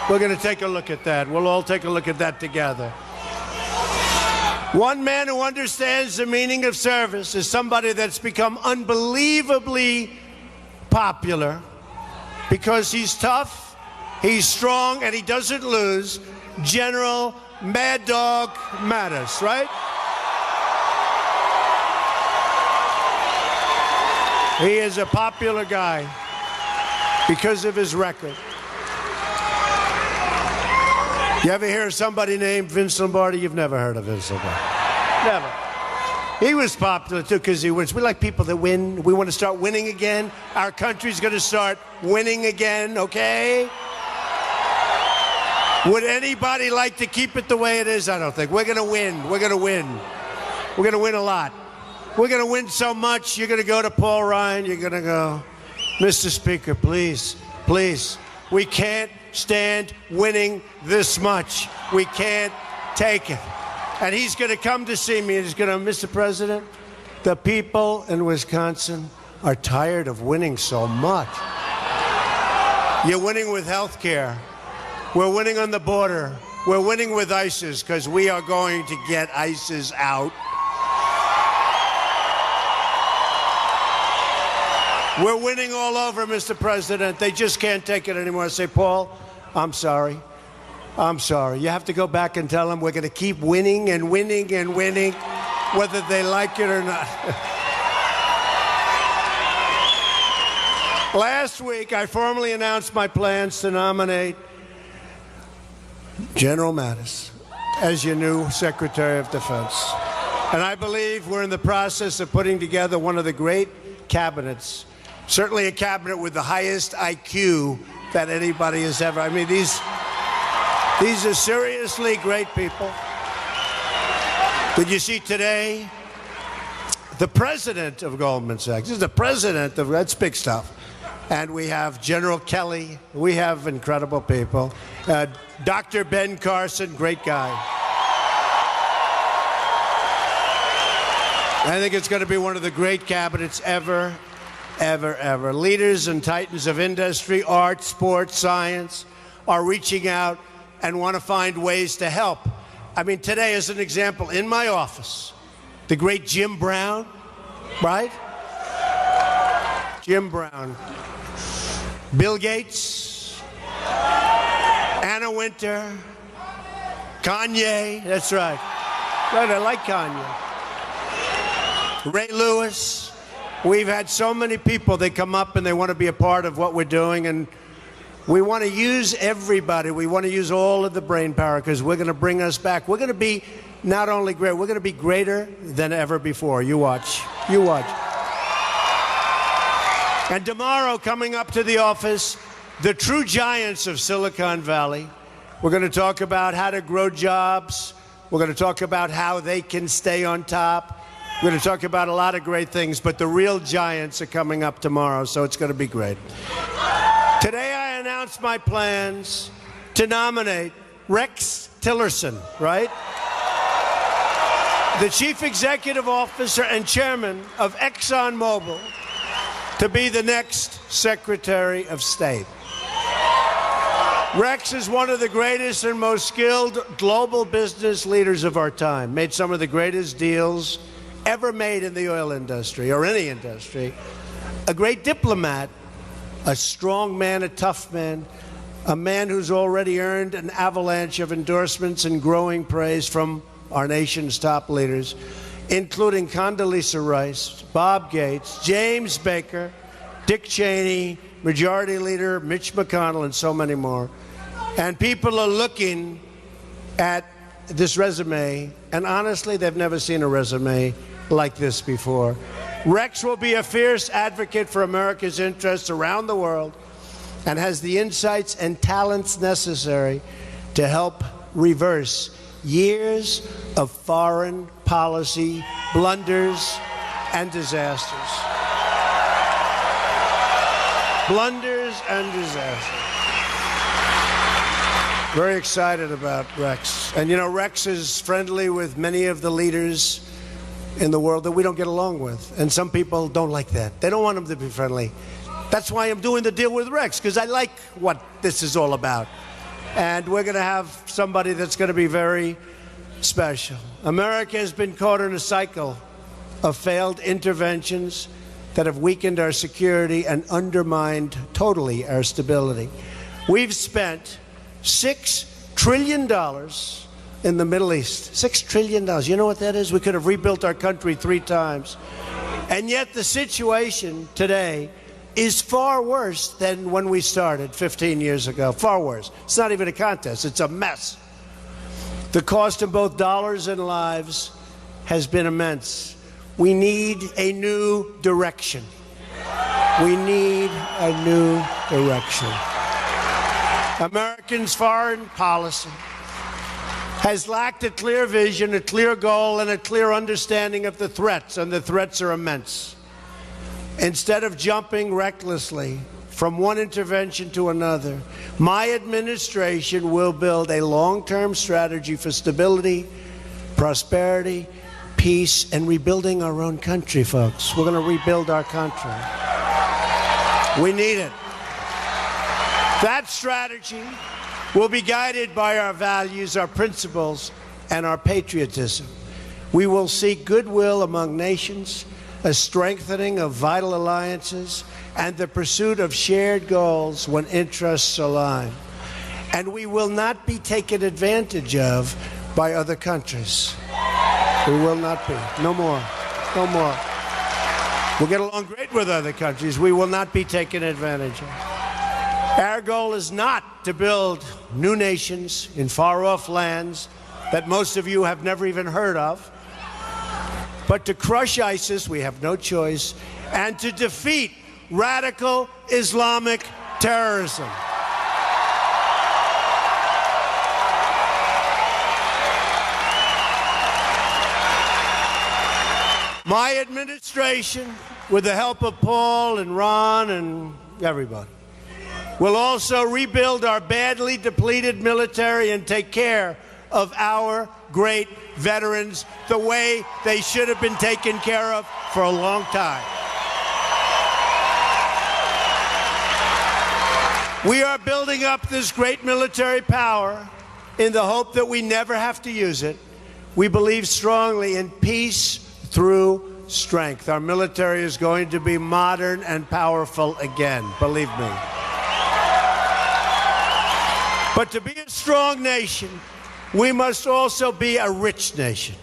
We're going to take a look at that. We'll all take a look at that together. One man who understands the meaning of service is somebody that's become unbelievably popular because he's tough, he's strong, and he doesn't lose. General Mad Dog Mattis, right? He is a popular guy because of his record. You ever hear of somebody named Vince Lombardi? You've never heard of Vince Lombardi. Never. He was popular, too, because he wins. We like people that win. We want to start winning again. Our country's going to start winning again, okay? Would anybody like to keep it the way it is? I don't think. We're going to win. We're going to win. We're going to win a lot. We're going to win so much, you're going to go to Paul Ryan, you're going to go, Mr. Speaker, please, please, we can't stand winning this much. We can't take it. And he's going to come to see me and he's going to, Mr. President, the people in Wisconsin are tired of winning so much. You're winning with health care. We're winning on the border. We're winning with ISIS because we are going to get ISIS out. We're winning all over, Mr. President. They just can't take it anymore. I say, Paul, I'm sorry. I'm sorry. You have to go back and tell them we're going to keep winning and winning and winning, whether they like it or not. Last week, I formally announced my plans to nominate General Mattis as your new Secretary of Defense. And I believe we're in the process of putting together one of the great cabinets. Certainly a cabinet with the highest IQ that anybody has ever. I mean, these are seriously great people. Did you see today? The president of Goldman Sachs. This is the president of, that's big stuff. And we have General Kelly. We have incredible people. Dr. Ben Carson, great guy. I think it's going to be one of the great cabinets ever. Ever. Leaders and titans of industry, art, sports, science are reaching out and want to find ways to help. I mean, today, as an example, in my office, the great Jim Brown, right? Jim Brown. Bill Gates, Anna Wintour, Kanye, that's right. Right, I like Kanye. Ray Lewis. We've had so many people, they come up and they want to be a part of what we're doing, and we want to use everybody. We want to use all of the brain power because we're going to bring us back. We're going to be not only great, we're going to be greater than ever before. You watch. You watch. And tomorrow, coming up to the office, the true giants of Silicon Valley. We're going to talk about how to grow jobs. We're going to talk about how they can stay on top. We're going to talk about a lot of great things, but the real giants are coming up tomorrow, so it's going to be great. Today I announced my plans to nominate Rex Tillerson, right? The Chief Executive Officer and Chairman of ExxonMobil to be the next Secretary of State. Rex is one of the greatest and most skilled global business leaders of our time, made some of the greatest deals ever made in the oil industry or any industry. A great diplomat, a strong man, a tough man, a man who's already earned an avalanche of endorsements and growing praise from our nation's top leaders, including Condoleezza Rice, Bob Gates, James Baker, Dick Cheney, Majority Leader Mitch McConnell, and so many more. And people are looking at this resume, and honestly, they've never seen a resume like this before. Rex will be a fierce advocate for America's interests around the world and has the insights and talents necessary to help reverse years of foreign policy blunders and disasters. Blunders and disasters. Very excited about Rex. And you know, Rex is friendly with many of the leaders in the world that we don't get along with. And some people don't like that. They don't want him to be friendly. That's why I'm doing the deal with Rex, because I like what this is all about. And we're going to have somebody that's going to be very special. America has been caught in a cycle of failed interventions that have weakened our security and undermined totally our stability. We've spent $6 trillion in the Middle East. $6 trillion. You know what that is? We could have rebuilt our country 3 times. And yet the situation today is far worse than when we started 15 years ago. Far worse. It's not even a contest. It's a mess. The cost in both dollars and lives has been immense. We need a new direction. We need a new direction. Americans' foreign policy has lacked a clear vision, a clear goal, and a clear understanding of the threats, and the threats are immense. Instead of jumping recklessly from one intervention to another, my administration will build a long-term strategy for stability, prosperity, peace, and rebuilding our own country, folks. We're going to rebuild our country. We need it. That strategy will be guided by our values, our principles, and our patriotism. We will seek goodwill among nations, a strengthening of vital alliances, and the pursuit of shared goals when interests align. And we will not be taken advantage of by other countries. We will not be. No more. No more. We'll get along great with other countries. We will not be taken advantage of. Our goal is not to build new nations in far-off lands that most of you have never even heard of, but to crush ISIS, we have no choice, and to defeat radical Islamic terrorism. My administration, with the help of Paul and Ron and everybody, will also rebuild our badly depleted military and take care of our great veterans the way they should have been taken care of for a long time. We are building up this great military power in the hope that we never have to use it. We believe strongly in peace through strength. Our military is going to be modern and powerful again, believe me. But to be a strong nation, we must also be a rich nation.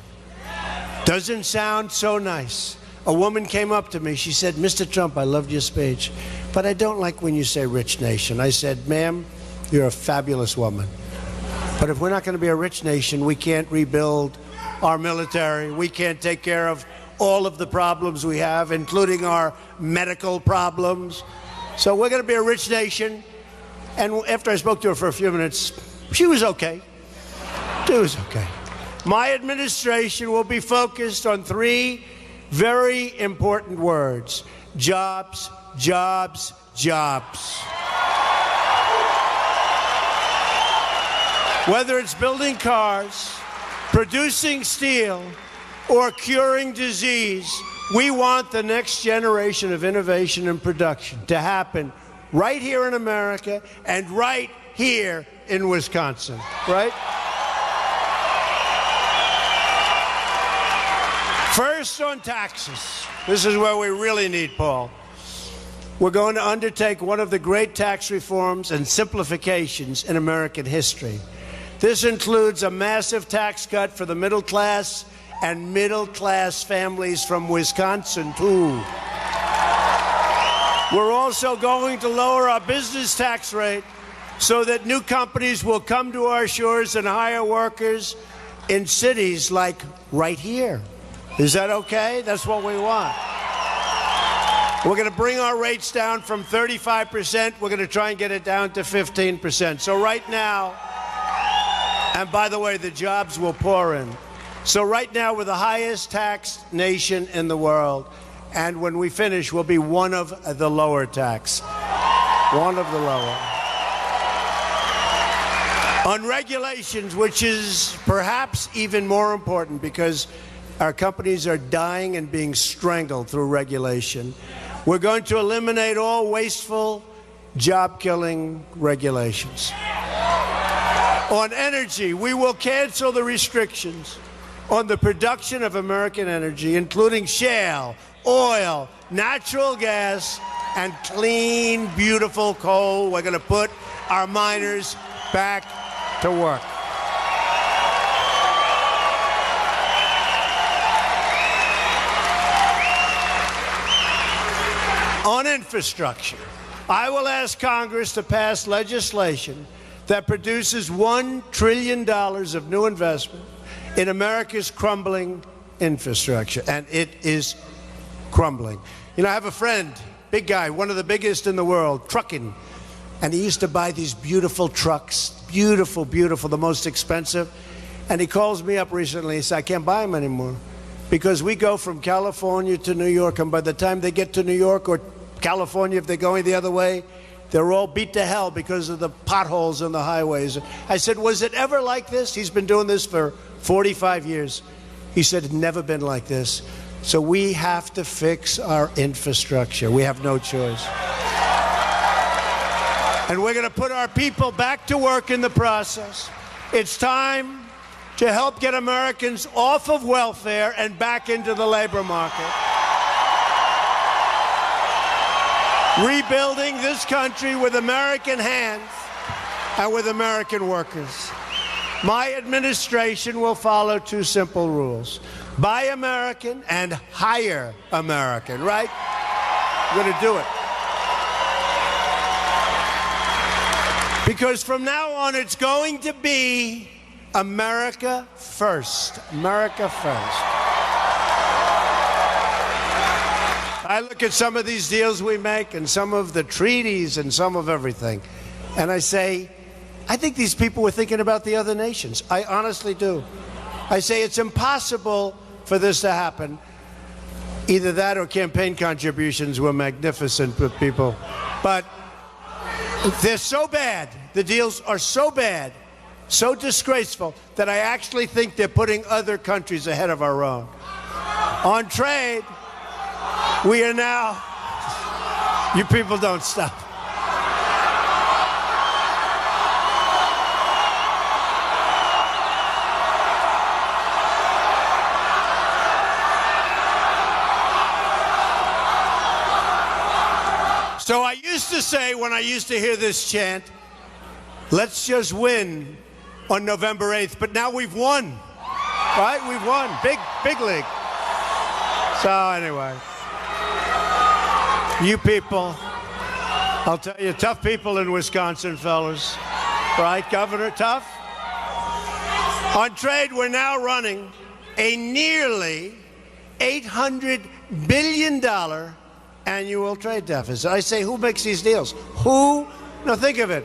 Doesn't sound so nice. A woman came up to me. She said, Mr. Trump, I loved your speech, but I don't like when you say rich nation. I said, ma'am, you're a fabulous woman. But if we're not going to be a rich nation, we can't rebuild our military. We can't take care of all of the problems we have, including our medical problems. So we're going to be a rich nation. And after I spoke to her for a few minutes, she was okay. She was okay. My administration will be focused on 3 very important words: jobs, jobs, jobs. Whether it's building cars, producing steel, or curing disease, we want the next generation of innovation and production to happen right here in America and right here in Wisconsin, right? First, on taxes. This is where we really need Paul. We're going to undertake one of the great tax reforms and simplifications in American history. This includes a massive tax cut for the middle class and middle class families from Wisconsin, too. We're also going to lower our business tax rate so that new companies will come to our shores and hire workers in cities like right here. Is that okay? That's what we want. We're going to bring our rates down from 35%. We're going to try and get it down to 15%. So right now, and by the way, the jobs will pour in. So right now, we're the highest taxed nation in the world. And when we finish, we'll be one of the lower tax. One of the lower. On regulations, which is perhaps even more important because our companies are dying and being strangled through regulation. We're going to eliminate all wasteful, job-killing regulations. On energy, we will cancel the restrictions on the production of American energy, including shale, oil, natural gas, and clean, beautiful coal. We're going to put our miners back to work. On infrastructure, I will ask Congress to pass legislation that produces $1 trillion of new investment in America's crumbling infrastructure. And it is crumbling. You know, I have a friend, big guy, one of the biggest in the world, trucking. And he used to buy these beautiful trucks, beautiful, beautiful, the most expensive. And he calls me up recently. He said, I can't buy them anymore because we go from California to New York. And by the time they get to New York or California, if they're going the other way, they're all beat to hell because of the potholes on the highways. I said, was it ever like this? He's been doing this for 45 years. He said, it's never been like this. So we have to fix our infrastructure. We have no choice. And we're going to put our people back to work in the process. It's time to help get Americans off of welfare and back into the labor market. Rebuilding this country with American hands and with American workers. My administration will follow two simple rules. Buy American and hire American, right? We're going to do it. Because from now on, it's going to be America first. America first. I look at some of these deals we make and some of the treaties and some of everything, and I say, I think these people were thinking about the other nations. I honestly do. I say it's impossible for this to happen. Either that or campaign contributions were magnificent with people. But they're so bad, the deals are so bad, so disgraceful, that I actually think they're putting other countries ahead of our own. On trade, we are now, you people don't stop. So I used to say, when I used to hear this chant, let's just win on November 8th. But now we've won, right? We've won. Big league. So anyway, you people, I'll tell you, tough people in Wisconsin, fellas. Right, Governor? Tough? On trade, we're now running a nearly $800 billion annual trade deficit. I say, who makes these deals? Who? No, think of it.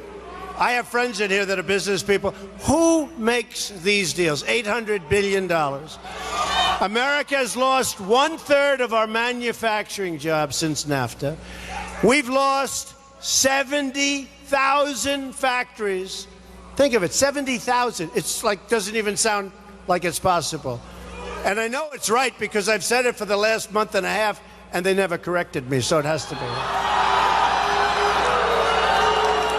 I have friends in here that are business people. Who makes these deals? $800 billion. America has lost 1/3 of our manufacturing jobs since NAFTA. We've lost 70,000 factories. Think of it, 70,000. It's like, doesn't even sound like it's possible. And I know it's right because I've said it for the last month and a half, and they never corrected me, so it has to be.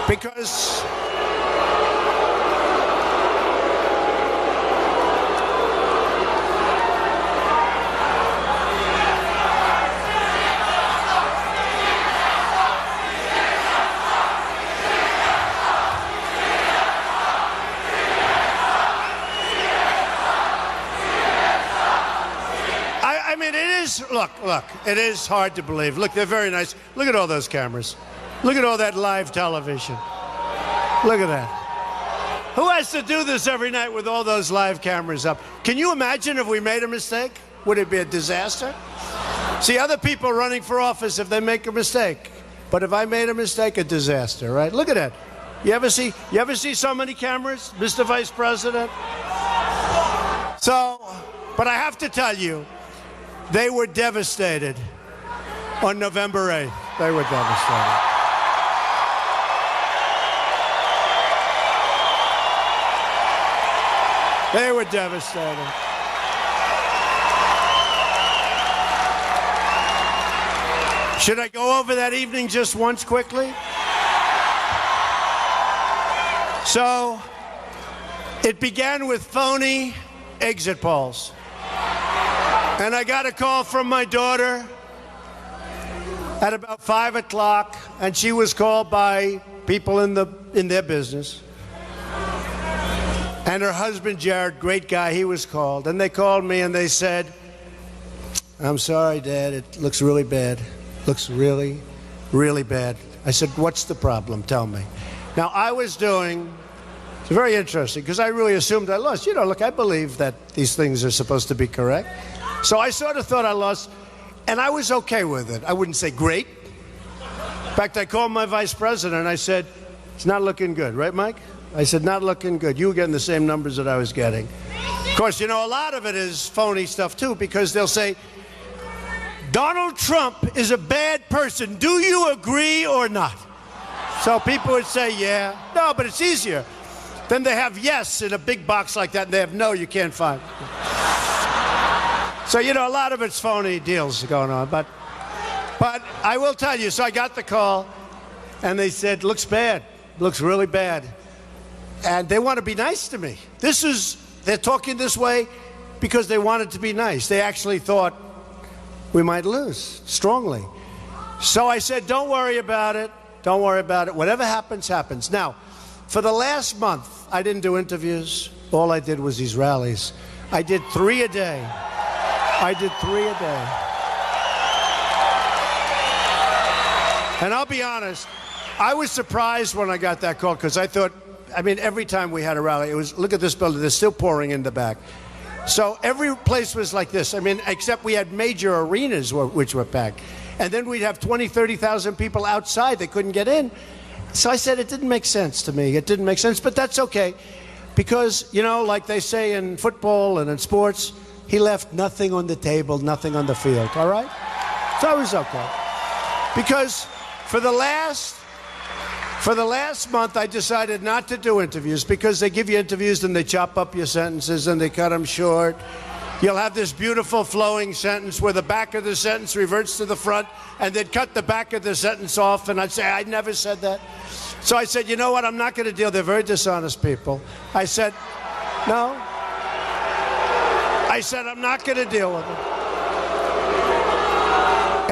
Because I mean, it is, look, it is hard to believe. Look, they're very nice. Look at all those cameras. Look at all that live television. Look at that. Who has to do this every night with all those live cameras up? Can you imagine if we made a mistake? Would it be a disaster? See, other people running for office, if they make a mistake. But if I made a mistake, a disaster, right? Look at that. You ever see so many cameras, Mr. Vice President? So, but I have to tell you, they were devastated on November 8th. They were devastated. They were devastated. Should I go over that evening just once quickly? So, it began with phony exit polls. And I got a call from my daughter at about 5 o'clock, and she was called by people in their business. And her husband, Jared, great guy, he was called. And they called me and they said, "I'm sorry, Dad, it looks really bad. Looks really, really bad." I said, "What's the problem? Tell me." Now, it's very interesting, because I really assumed I lost. You know, look, I believe that these things are supposed to be correct. So I sort of thought I lost, and I was okay with it. I wouldn't say great. In fact, I called my vice president and I said, "It's not looking good, right, Mike?" I said, "Not looking good. You were getting the same numbers that I was getting." Of course, you know, a lot of it is phony stuff, too, because they'll say, "Donald Trump is a bad person. Do you agree or not?" So people would say, "Yeah." No, but it's easier. Then they have yes in a big box like that, and they have no, you can't find. So, you know, a lot of it's phony deals going on. But I will tell you, so I got the call, and they said, "Looks bad. Looks really bad." And they want to be nice to me. They're talking this way because they wanted to be nice. They actually thought we might lose strongly. So I said, "Don't worry about it. Don't worry about it. Whatever happens, happens." Now, for the last month, I didn't do interviews. All I did was these rallies. I did 3 a day. And I'll be honest, I was surprised when I got that call, because I thought, every time we had a rally, it was, look at this building, they're still pouring in the back. So every place was like this. Except we had major arenas which were packed. And then we'd have 20, 30,000 people outside. They couldn't get in. So I said, it didn't make sense to me. It didn't make sense, but that's okay. Because, you know, like they say in football and in sports, he left nothing on the table, nothing on the field, all right? So it was okay. Because for the last month, I decided not to do interviews, because they give you interviews and they chop up your sentences and they cut them short. You'll have this beautiful flowing sentence where the back of the sentence reverts to the front, and they'd cut the back of the sentence off, and I'd say, "I never said that." So I said, "You know what? I'm not going to deal. They're very dishonest people." I said, "No." I said, "I'm not going to deal with it."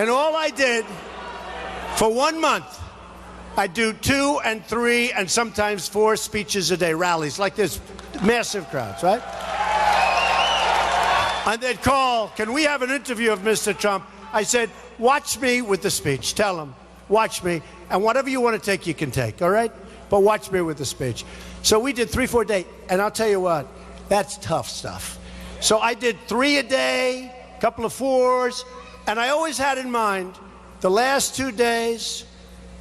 And all I did for 1 month, I do 2 and 3 and sometimes 4 speeches a day, rallies like this, massive crowds, right? And they'd call, "Can we have an interview of Mr. Trump?" I said, "Watch me with the speech. Tell him, watch me. And whatever you want to take, you can take, all right? But watch me with the speech." So we did 3, 4 days. And I'll tell you what, that's tough stuff. So I did 3 a day, a couple of 4s. And I always had in mind the last 2 days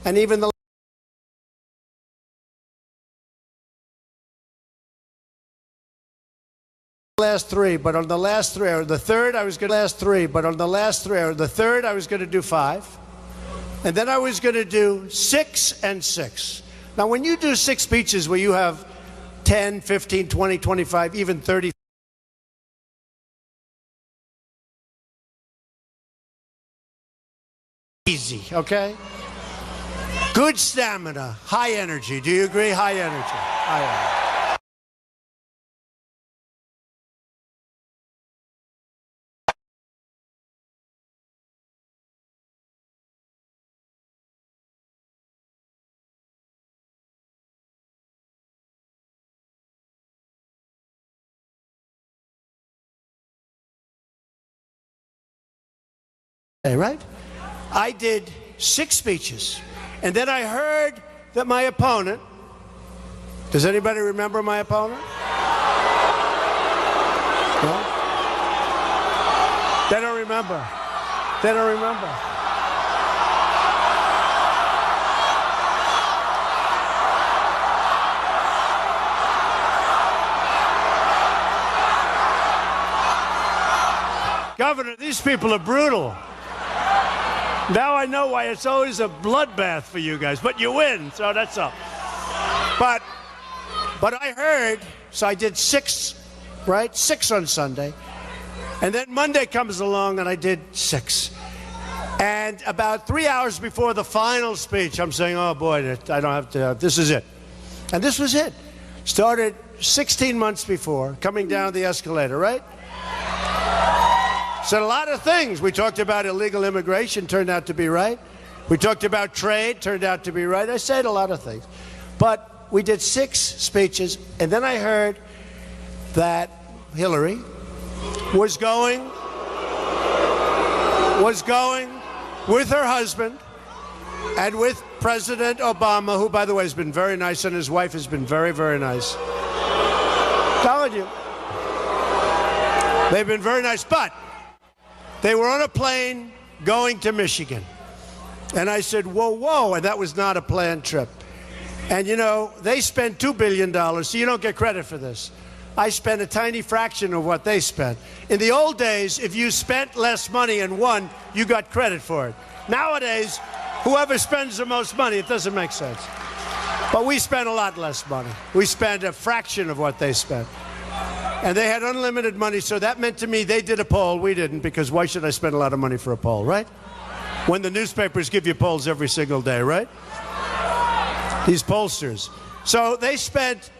and even the last 3, but on the last 3 or the third I was going to do 5, and then I was going to do 6 and 6. Now when you do 6 speeches where you have 10, 15, 20, 25, even 30, easy, okay? Good stamina, high energy. Do you agree? High energy. High energy. right? I did 6 speeches. And then I heard that my opponent, does anybody remember my opponent? No? They don't remember. They don't remember. Governor, these people are brutal. Now I know why it's always a bloodbath for you guys, but you win, so that's all. But I heard, so I did 6, right? 6 on Sunday. And then Monday comes along and I did 6. And about 3 hours before the final speech, I'm saying, oh boy, I don't have to, this is it. And this was it. Started 16 months before, coming down the escalator, right? Said a lot of things. We talked about illegal immigration, turned out to be right. We talked about trade, turned out to be right. I said a lot of things. But we did 6 speeches, and then I heard that Hillary was going with her husband and with President Obama, who, by the way, has been very nice, and his wife has been very, very nice. Telling you. They've been very nice, but they were on a plane going to Michigan. And I said, whoa, whoa, and that was not a planned trip. And, you know, they spent $2 billion, so you don't get credit for this. I spent a tiny fraction of what they spent. In the old days, if you spent less money and won, you got credit for it. Nowadays, whoever spends the most money, it doesn't make sense. But we spent a lot less money. We spent a fraction of what they spent. And they had unlimited money, so that meant to me they did a poll. We didn't, because why should I spend a lot of money for a poll, right? When the newspapers give you polls every single day, right? These pollsters. So they spent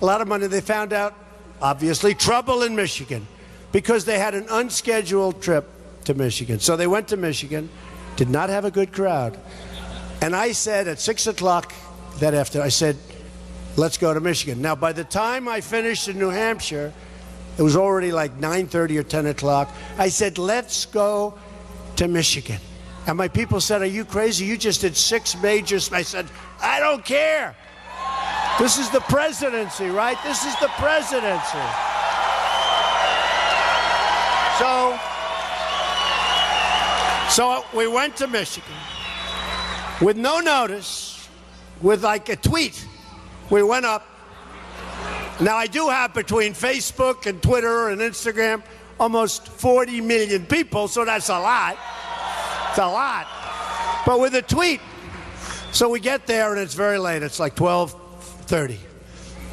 a lot of money. They found out, obviously, trouble in Michigan because they had an unscheduled trip to Michigan. So they went to Michigan, did not have a good crowd. And I said at 6 o'clock that afternoon, I said, let's go to Michigan. Now, by the time I finished in New Hampshire, it was already like 9:30 or 10 o'clock. I said, let's go to Michigan. And my people said, are you crazy? You just did 6 major. I said, I don't care. This is the presidency, right? This is the presidency. So we went to Michigan with no notice, with like a tweet. We went up. Now, I do have between Facebook and Twitter and Instagram almost 40 million people, so that's a lot. It's a lot. But with a tweet. So we get there, and it's very late. It's like 12:30.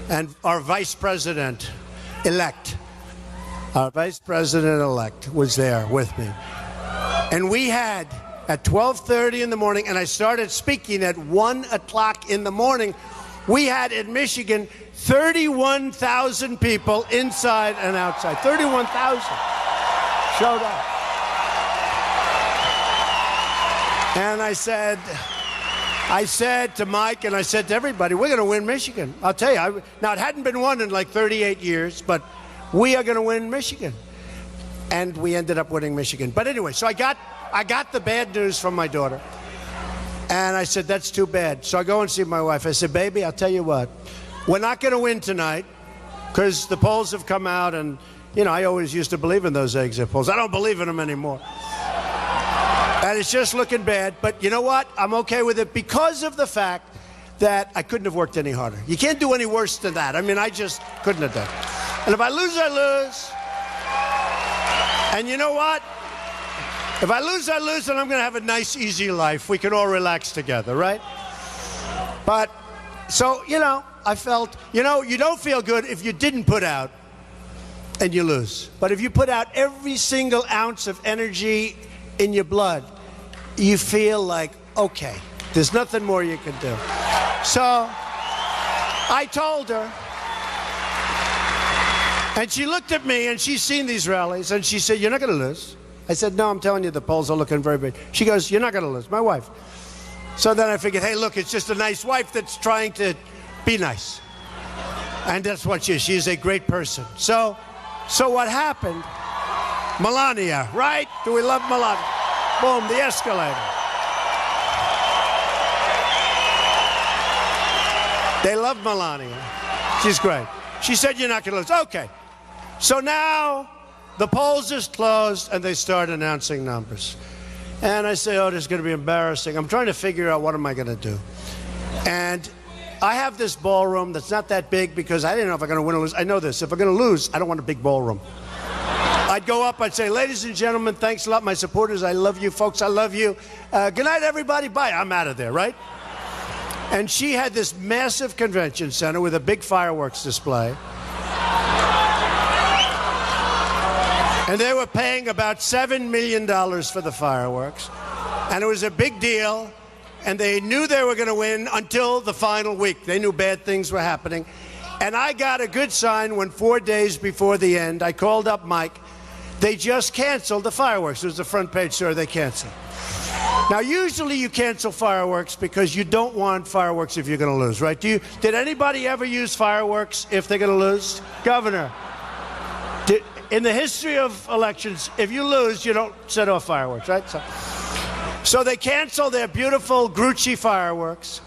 And our vice president-elect was there with me. And we had, at 12:30 in the morning, and I started speaking at 1 o'clock in the morning, we had in Michigan 31,000 people inside and outside. 31,000 showed up. And I said to Mike and I said to everybody, we're going to win Michigan. I'll tell you. Now, it hadn't been won in like 38 years, but we are going to win Michigan. And we ended up winning Michigan. But anyway, so I got the bad news from my daughter. And I said, that's too bad. So I go and see my wife. I said, baby, I'll tell you what. We're not going to win tonight because the polls have come out. And, you know, I always used to believe in those exit polls. I don't believe in them anymore. And it's just looking bad. But you know what? I'm okay with it because of the fact that I couldn't have worked any harder. You can't do any worse than that. I mean, I just couldn't have done it. And if I lose, I lose. And you know what? If I lose, I lose, and I'm going to have a nice, easy life. We can all relax together, right? But, so, you know, I felt, you know, you don't feel good if you didn't put out and you lose. But if you put out every single ounce of energy in your blood, you feel like, okay, there's nothing more you can do. So I told her, and she looked at me, and she's seen these rallies, and she said, you're not going to lose. I said, no, I'm telling you, the polls are looking very big. She goes, you're not going to lose, my wife. So then I figured, hey, look, it's just a nice wife that's trying to be nice. And that's what she is. She is a great person. So what happened? Melania, right? Do we love Melania? Boom, the escalator. They love Melania. She's great. She said, you're not going to lose. Okay. So now the polls just closed and they start announcing numbers. And I say, oh, this is going to be embarrassing. I'm trying to figure out what am I going to do. And I have this ballroom that's not that big because I didn't know if I'm going to win or lose. I know this. If I'm going to lose, I don't want a big ballroom. I'd go up, I'd say, ladies and gentlemen, thanks a lot, my supporters. I love you, folks. I love you. Good night, everybody. Bye. I'm out of there, right? And she had this massive convention center with a big fireworks display. And they were paying about $7 million for the fireworks. And it was a big deal. And they knew they were going to win until the final week. They knew bad things were happening. And I got a good sign when 4 days before the end, I called up Mike. They just canceled the fireworks. It was the front page story. They canceled. Now, usually you cancel fireworks because you don't want fireworks if you're going to lose, right? Did anybody ever use fireworks if they're going to lose? Governor, in the history of elections, if you lose, you don't set off fireworks, right? So they canceled their beautiful Grucci fireworks.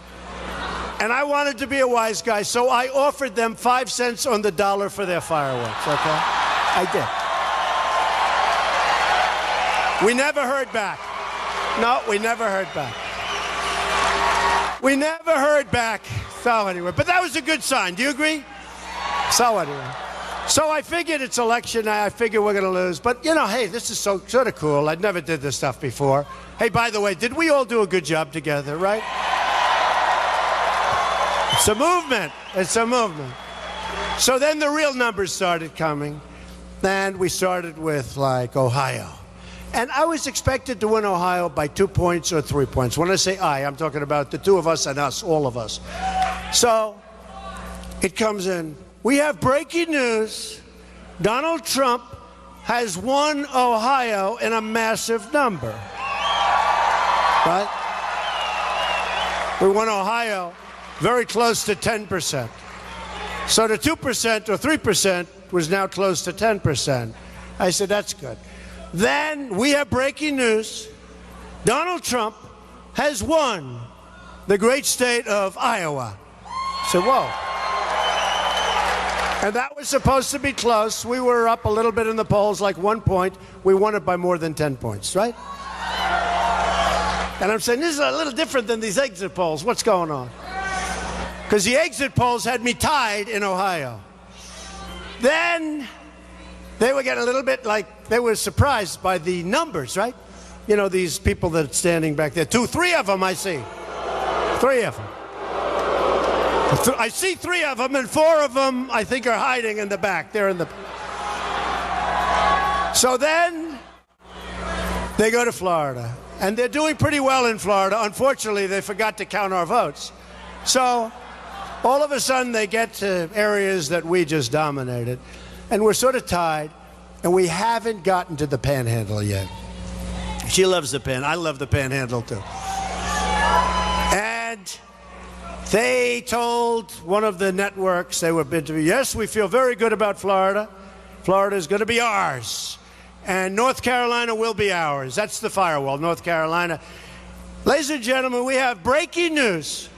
And I wanted to be a wise guy, so I offered them 5 cents on the dollar for their fireworks, okay? I did. We never heard back. No, we never heard back. We never heard back. So anyway, but that was a good sign. Do you agree? So anyway. So I figured it's election night. I figure we're going to lose. But, you know, hey, this is sort of cool. I never did this stuff before. Hey, by the way, did we all do a good job together, right? It's a movement. It's a movement. So then the real numbers started coming. And we started with, like, Ohio. And I was expected to win Ohio by 2 points or 3 points. When I say I'm talking about the two of us and us, all of us. So it comes in. We have breaking news. Donald Trump has won Ohio in a massive number. Right? We won Ohio very close to 10%. So the 2% or 3% was now close to 10%. I said, that's good. Then we have breaking news. Donald Trump has won the great state of Iowa. So, whoa. And that was supposed to be close. We were up a little bit in the polls, like 1 point. We won it by more than 10 points, right? And I'm saying, this is a little different than these exit polls. What's going on? Because the exit polls had me tied in Ohio. Then they were getting a little bit like, they were surprised by the numbers, right? You know, these people that are standing back there. 2, 3 of them I see. 3 of them. I see 3 of them, and 4 of them I think are hiding in the back. They're in the... So then they go to Florida. And they're doing pretty well in Florida. Unfortunately, they forgot to count our votes. So all of a sudden they get to areas that we just dominated. And we're sort of tied, and we haven't gotten to the panhandle yet. She loves the I love the panhandle, too. And they told one of the networks they were interviewing, yes, we feel very good about Florida. Florida is going to be ours. And North Carolina will be ours. That's the firewall, North Carolina. Ladies and gentlemen, we have breaking news.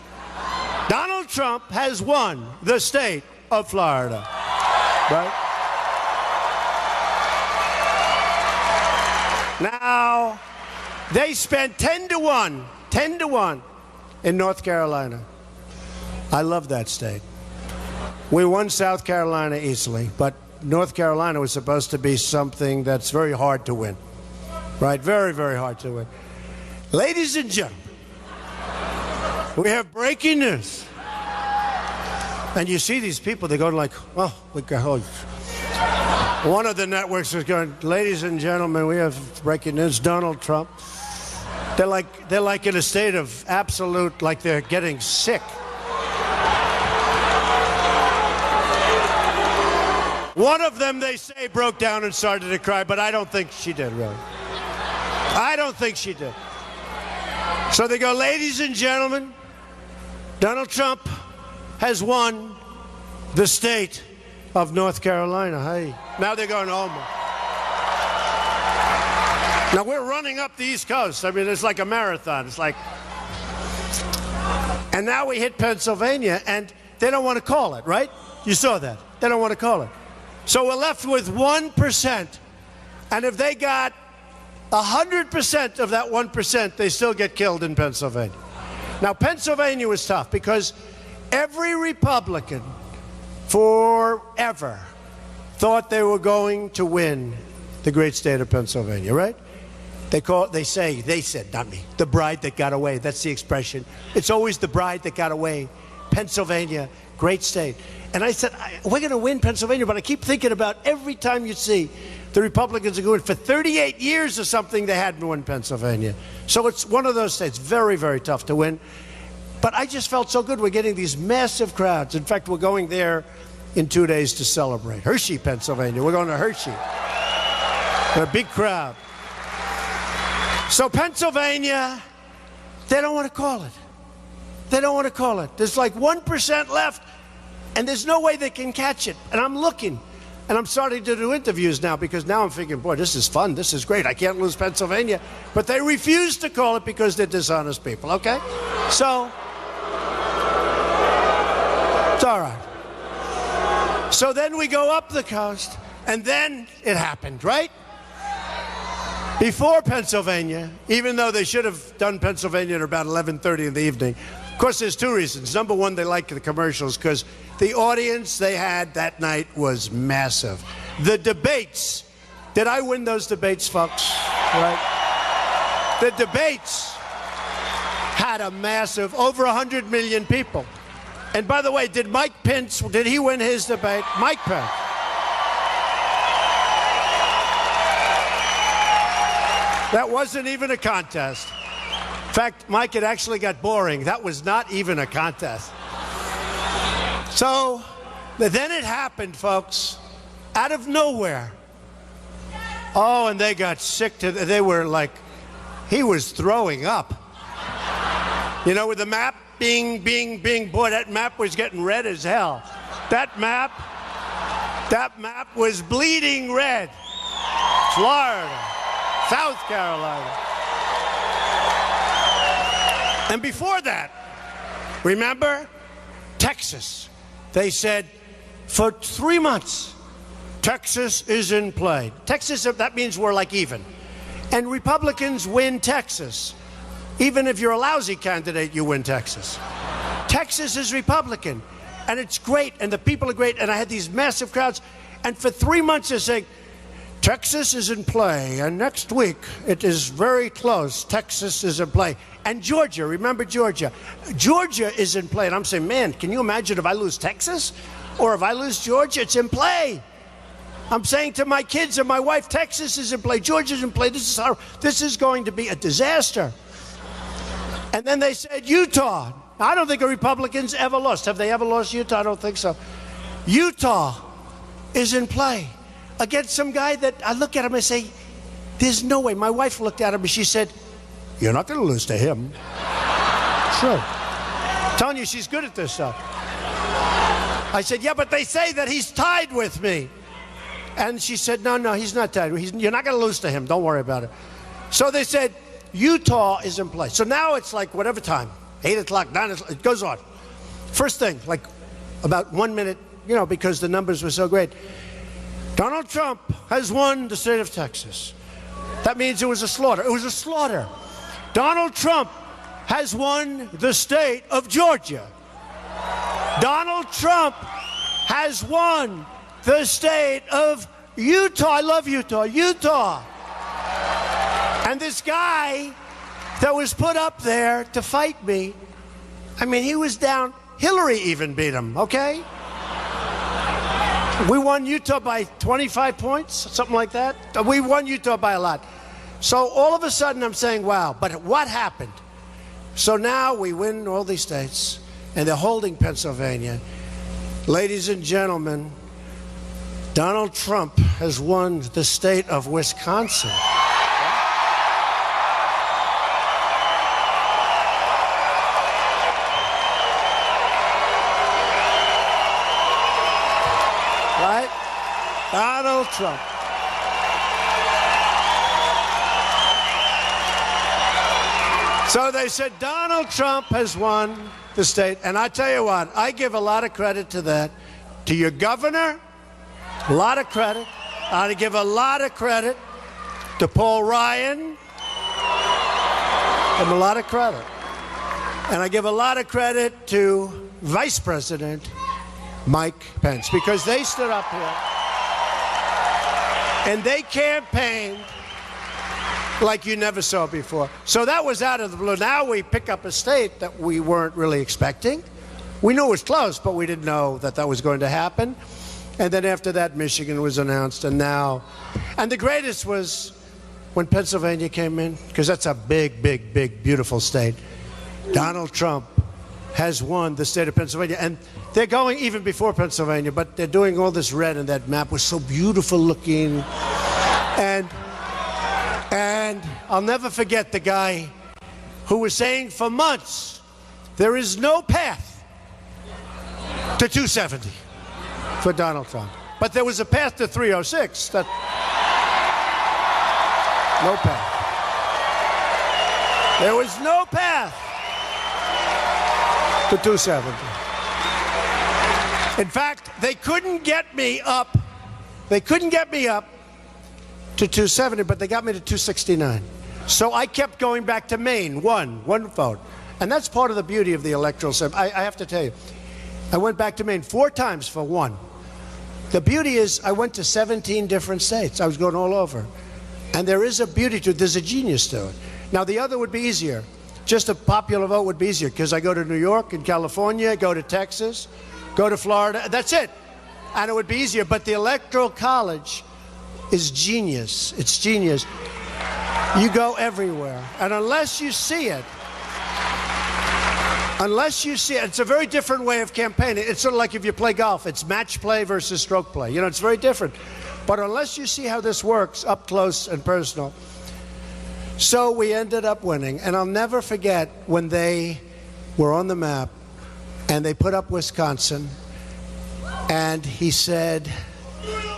Donald Trump has won the state of Florida. Right? Now, they spent 10 to 1 in North Carolina. I love that state. We won South Carolina easily, but North Carolina was supposed to be something that's very hard to win. Right? Very, very hard to win. Ladies and gentlemen, we have breaking news. And you see these people, they're going like, oh, look at how... One of the networks is going, ladies and gentlemen, we have breaking news, Donald Trump. They're like in a state of absolute, like they're getting sick. One of them, they say, broke down and started to cry, but I don't think she did, really. I don't think she did. So they go, ladies and gentlemen, Donald Trump has won the state of North Carolina. Hey. Now they're going, oh my. Now we're running up the East Coast. I mean, it's like a marathon. It's like, and now we hit Pennsylvania, and they don't want to call it, right? You saw that. They don't want to call it. So we're left with 1%. And if they got 100% of that 1%, they still get killed in Pennsylvania. Now, Pennsylvania was tough because every Republican forever thought they were going to win the great state of Pennsylvania, right? They said, not me, the bride that got away. That's the expression. It's always the bride that got away. Pennsylvania, great state. And I said, we're going to win Pennsylvania, but I keep thinking about every time you see the Republicans are going for 38 years or something, they hadn't won Pennsylvania. So it's one of those states, very, very tough to win. But I just felt so good. We're getting these massive crowds. In fact, we're going there in 2 days to celebrate. Hershey, Pennsylvania. We're going to Hershey. A big crowd. So Pennsylvania, they don't want to call it. They don't want to call it. There's like 1% left, and there's no way they can catch it. And I'm looking, and I'm starting to do interviews now because now I'm thinking, boy, this is fun. This is great. I can't lose Pennsylvania. But they refuse to call it because they're dishonest people, okay? So, it's all right. So then we go up the coast, and then it happened, right? Before Pennsylvania, even though they should have done Pennsylvania at about 11:30 in the evening. Of course, there's two reasons. Number one, they like the commercials because the audience they had that night was massive. The debates, did I win those debates, folks? Right? The debates had a massive, over 100 million people. And by the way, did Mike Pence, did he win his debate? Mike Pence. That wasn't even a contest. In fact, Mike, it actually got boring. That was not even a contest. So, then it happened, folks, out of nowhere. Oh, and they got sick to, they were like, he was throwing up. You know, with the map, bing, boy, that map was getting red as hell. That map was bleeding red. Florida. South Carolina. And before that, remember, Texas. They said for 3 months, Texas is in play. Texas, that means we're like even. And Republicans win Texas. Even if you're a lousy candidate, you win Texas. Texas is Republican. And it's great. And the people are great. And I had these massive crowds. And for 3 months, they're saying, Texas is in play, and next week it is very close. Texas is in play. And Georgia, remember Georgia? Georgia is in play. And I'm saying, man, can you imagine if I lose Texas? Or if I lose Georgia? It's in play. I'm saying to my kids and my wife, Texas is in play. Georgia's in play. This is going to be a disaster. And then they said Utah. I don't think the Republicans ever lost. Have they ever lost Utah? I don't think so. Utah is in play. Against some guy that I look at him and say, there's no way. My wife looked at him and she said, you're not going to lose to him. Sure. I'm telling you, she's good at this stuff. I said, yeah, but they say that he's tied with me. And she said, no, he's not tied. You're not going to lose to him. Don't worry about it. So they said, Utah is in play. So now it's like whatever time, 8 o'clock, 9 o'clock, it goes on. First thing, like about 1 minute, you know, because the numbers were so great. Donald Trump has won the state of Texas. That means it was a slaughter. It was a slaughter. Donald Trump has won the state of Georgia. Donald Trump has won the state of Utah. I love Utah. Utah. And this guy that was put up there to fight me, I mean, he was down. Hillary even beat him, okay? We won Utah by 25 points, something like that. We won Utah by a lot. So all of a sudden I'm saying, wow, but what happened? So now we win all these states, and they're holding Pennsylvania. Ladies and gentlemen, Donald Trump has won the state of Wisconsin. Donald Trump. So they said Donald Trump has won the state. And I tell you what, I give a lot of credit to that. To your governor, a lot of credit. I give a lot of credit to Paul Ryan. Give him a lot of credit. And I give a lot of credit to Vice President Mike Pence, because they stood up here and they campaigned like you never saw before. So that was out of the blue. Now we pick up a state that we weren't really expecting. We knew it was close, but we didn't know that that was going to happen. And then after that, Michigan was announced, and now, and the greatest was when Pennsylvania came in, because that's a big, big, big, beautiful state. Donald Trump has won the state of Pennsylvania, and they're going even before Pennsylvania, but they're doing all this red, and that map was so beautiful looking. And I'll never forget the guy who was saying for months, there is no path to 270 for Donald Trump. But there was a path to 306. No path. There was no path to 270. In fact, they couldn't get me up. They couldn't get me up to 270, but they got me to 269. So I kept going back to Maine, one vote. And that's part of the beauty of the electoral system. I have to tell you, I went back to Maine 4 times for 1. The beauty is I went to 17 different states. I was going all over. And there is a beauty to it. There's a genius to it. Now, the other would be easier. Just a popular vote would be easier, because I go to New York and California, go to Texas, go to Florida. That's it. And it would be easier. But the Electoral College is genius. It's genius. You go everywhere. And unless you see it, it's a very different way of campaigning. It's sort of like if you play golf. It's match play versus stroke play. You know, it's very different. But unless you see how this works up close and personal. So we ended up winning. And I'll never forget when they were on the map and they put up Wisconsin, and he said,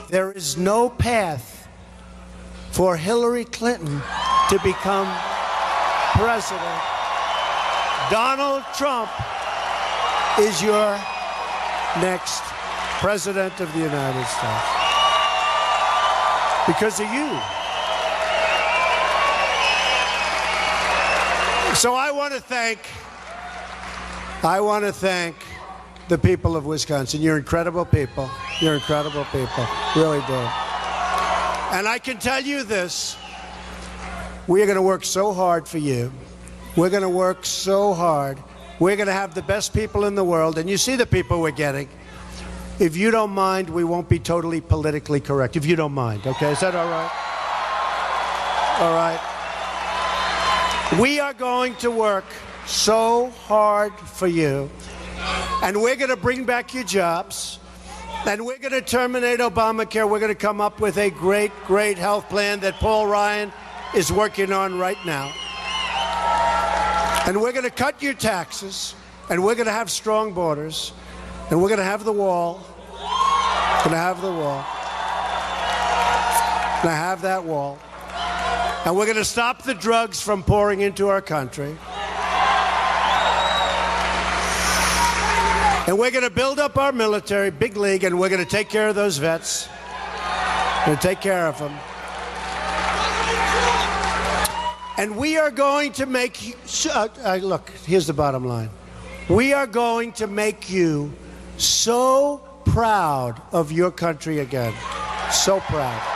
there is no path for Hillary Clinton to become president. Donald Trump is your next president of the United States. Because of you. So I want to thank the people of Wisconsin. You're incredible people. You're incredible people. Really do. And I can tell you this. We are going to work so hard for you. We're going to work so hard. We're going to have the best people in the world. And you see the people we're getting. If you don't mind, we won't be totally politically correct. If you don't mind, okay? Is that all right? All right. We are going to work so hard for you. And we're going to bring back your jobs. And we're going to terminate Obamacare. We're going to come up with a great, great health plan that Paul Ryan is working on right now. And we're going to cut your taxes. And we're going to have strong borders. And we're going to have the wall. We're going to have the wall. We're going to have that wall. And we're going to stop the drugs from pouring into our country. And we're going to build up our military, big league, and we're going to take care of those vets. We're going to take care of them. And we are going to make you, look, here's the bottom line. We are going to make you so proud of your country again. So proud.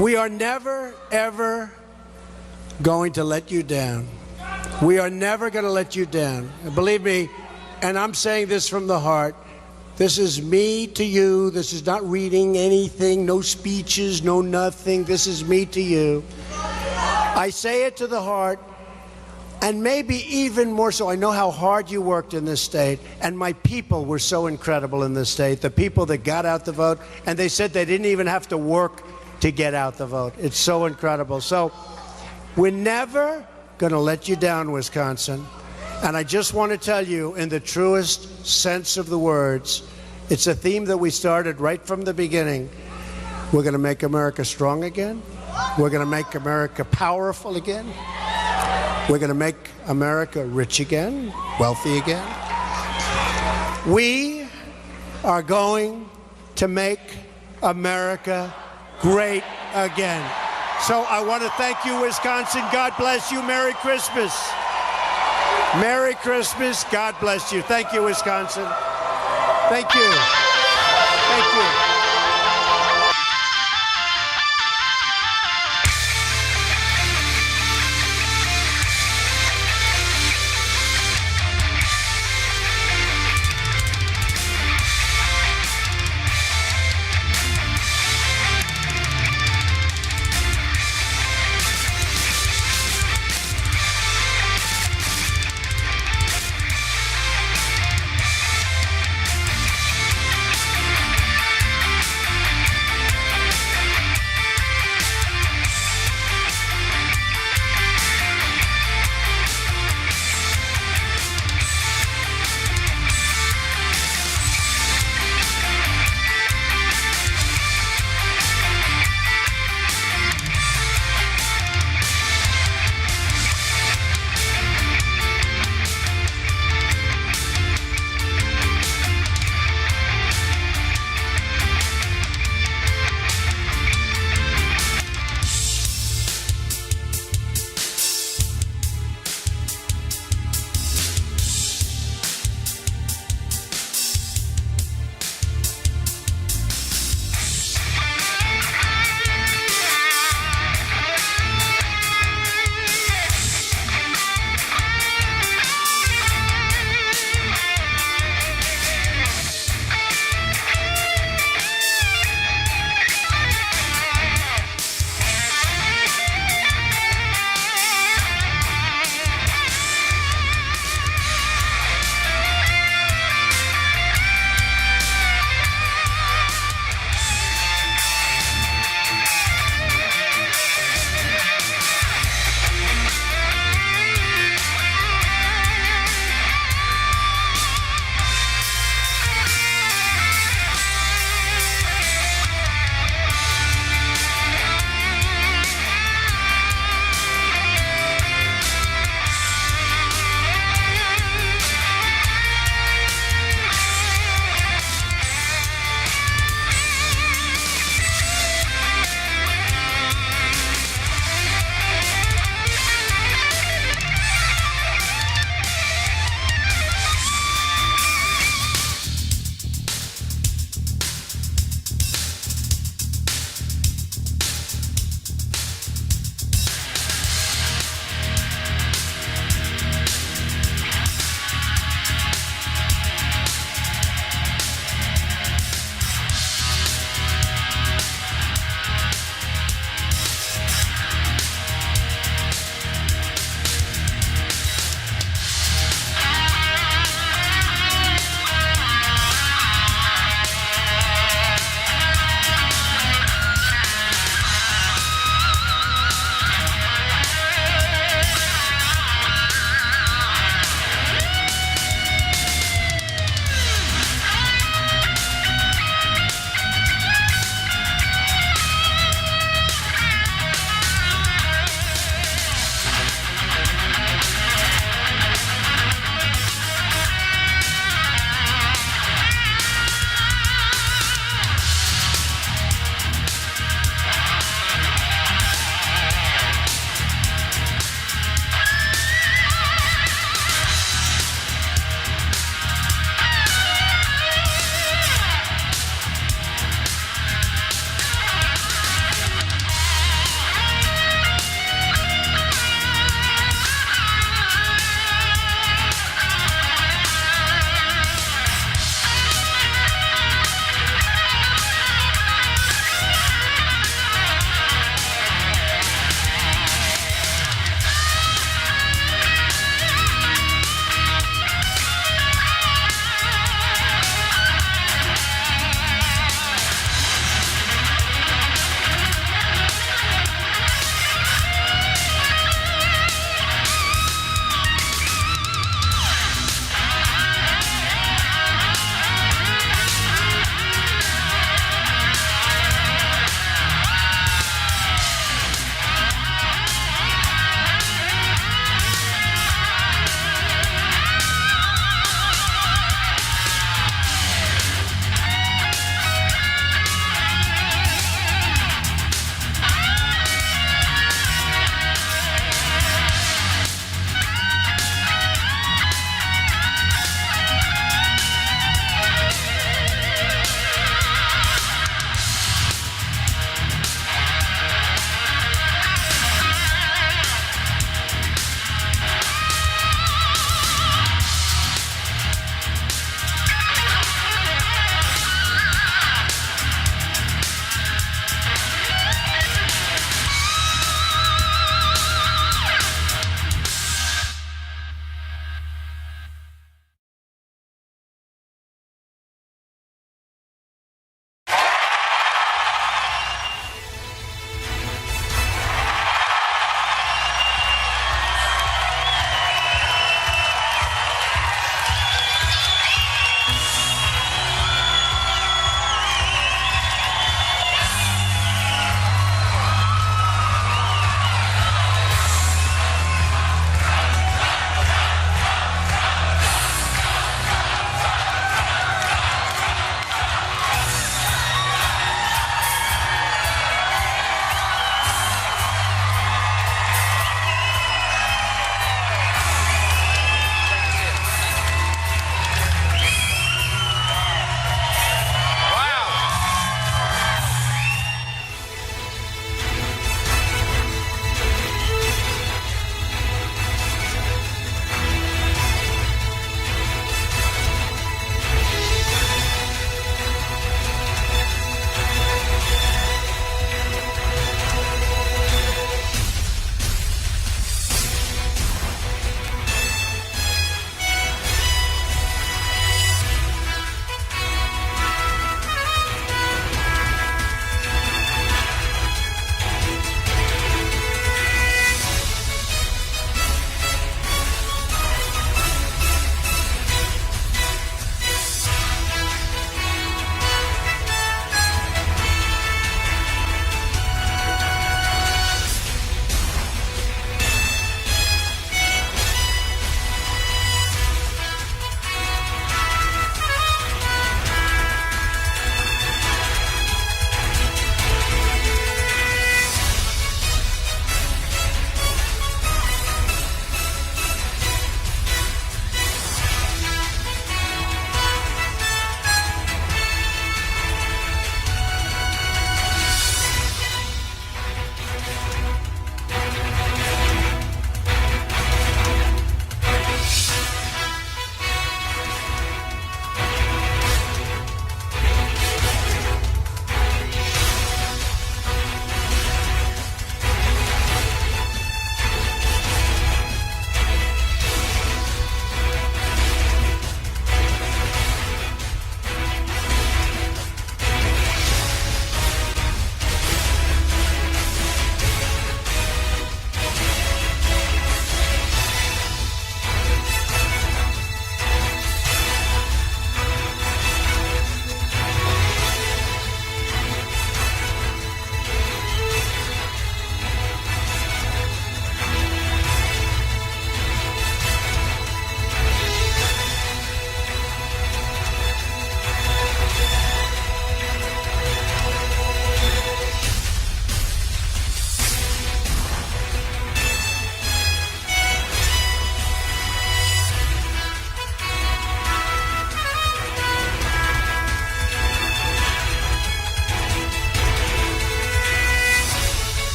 We are never, ever going to let you down. We are never going to let you down. And believe me, and I'm saying this from the heart, this is me to you. This is not reading anything, no speeches, no nothing. This is me to you. I say it to the heart. And maybe even more so, I know how hard you worked in this state, and my people were so incredible in this state, the people that got out the vote, and they said they didn't even have to work to get out the vote. It's so incredible. So we're never going to let you down, Wisconsin. And I just want to tell you, in the truest sense of the words, it's a theme that we started right from the beginning. We're going to make America strong again. We're going to make America powerful again. We're going to make America rich again, wealthy again. We are going to make America great again. So I want to thank you, Wisconsin. God bless you. Merry Christmas. Merry Christmas. God bless you. Thank you, Wisconsin. Thank you. Thank you.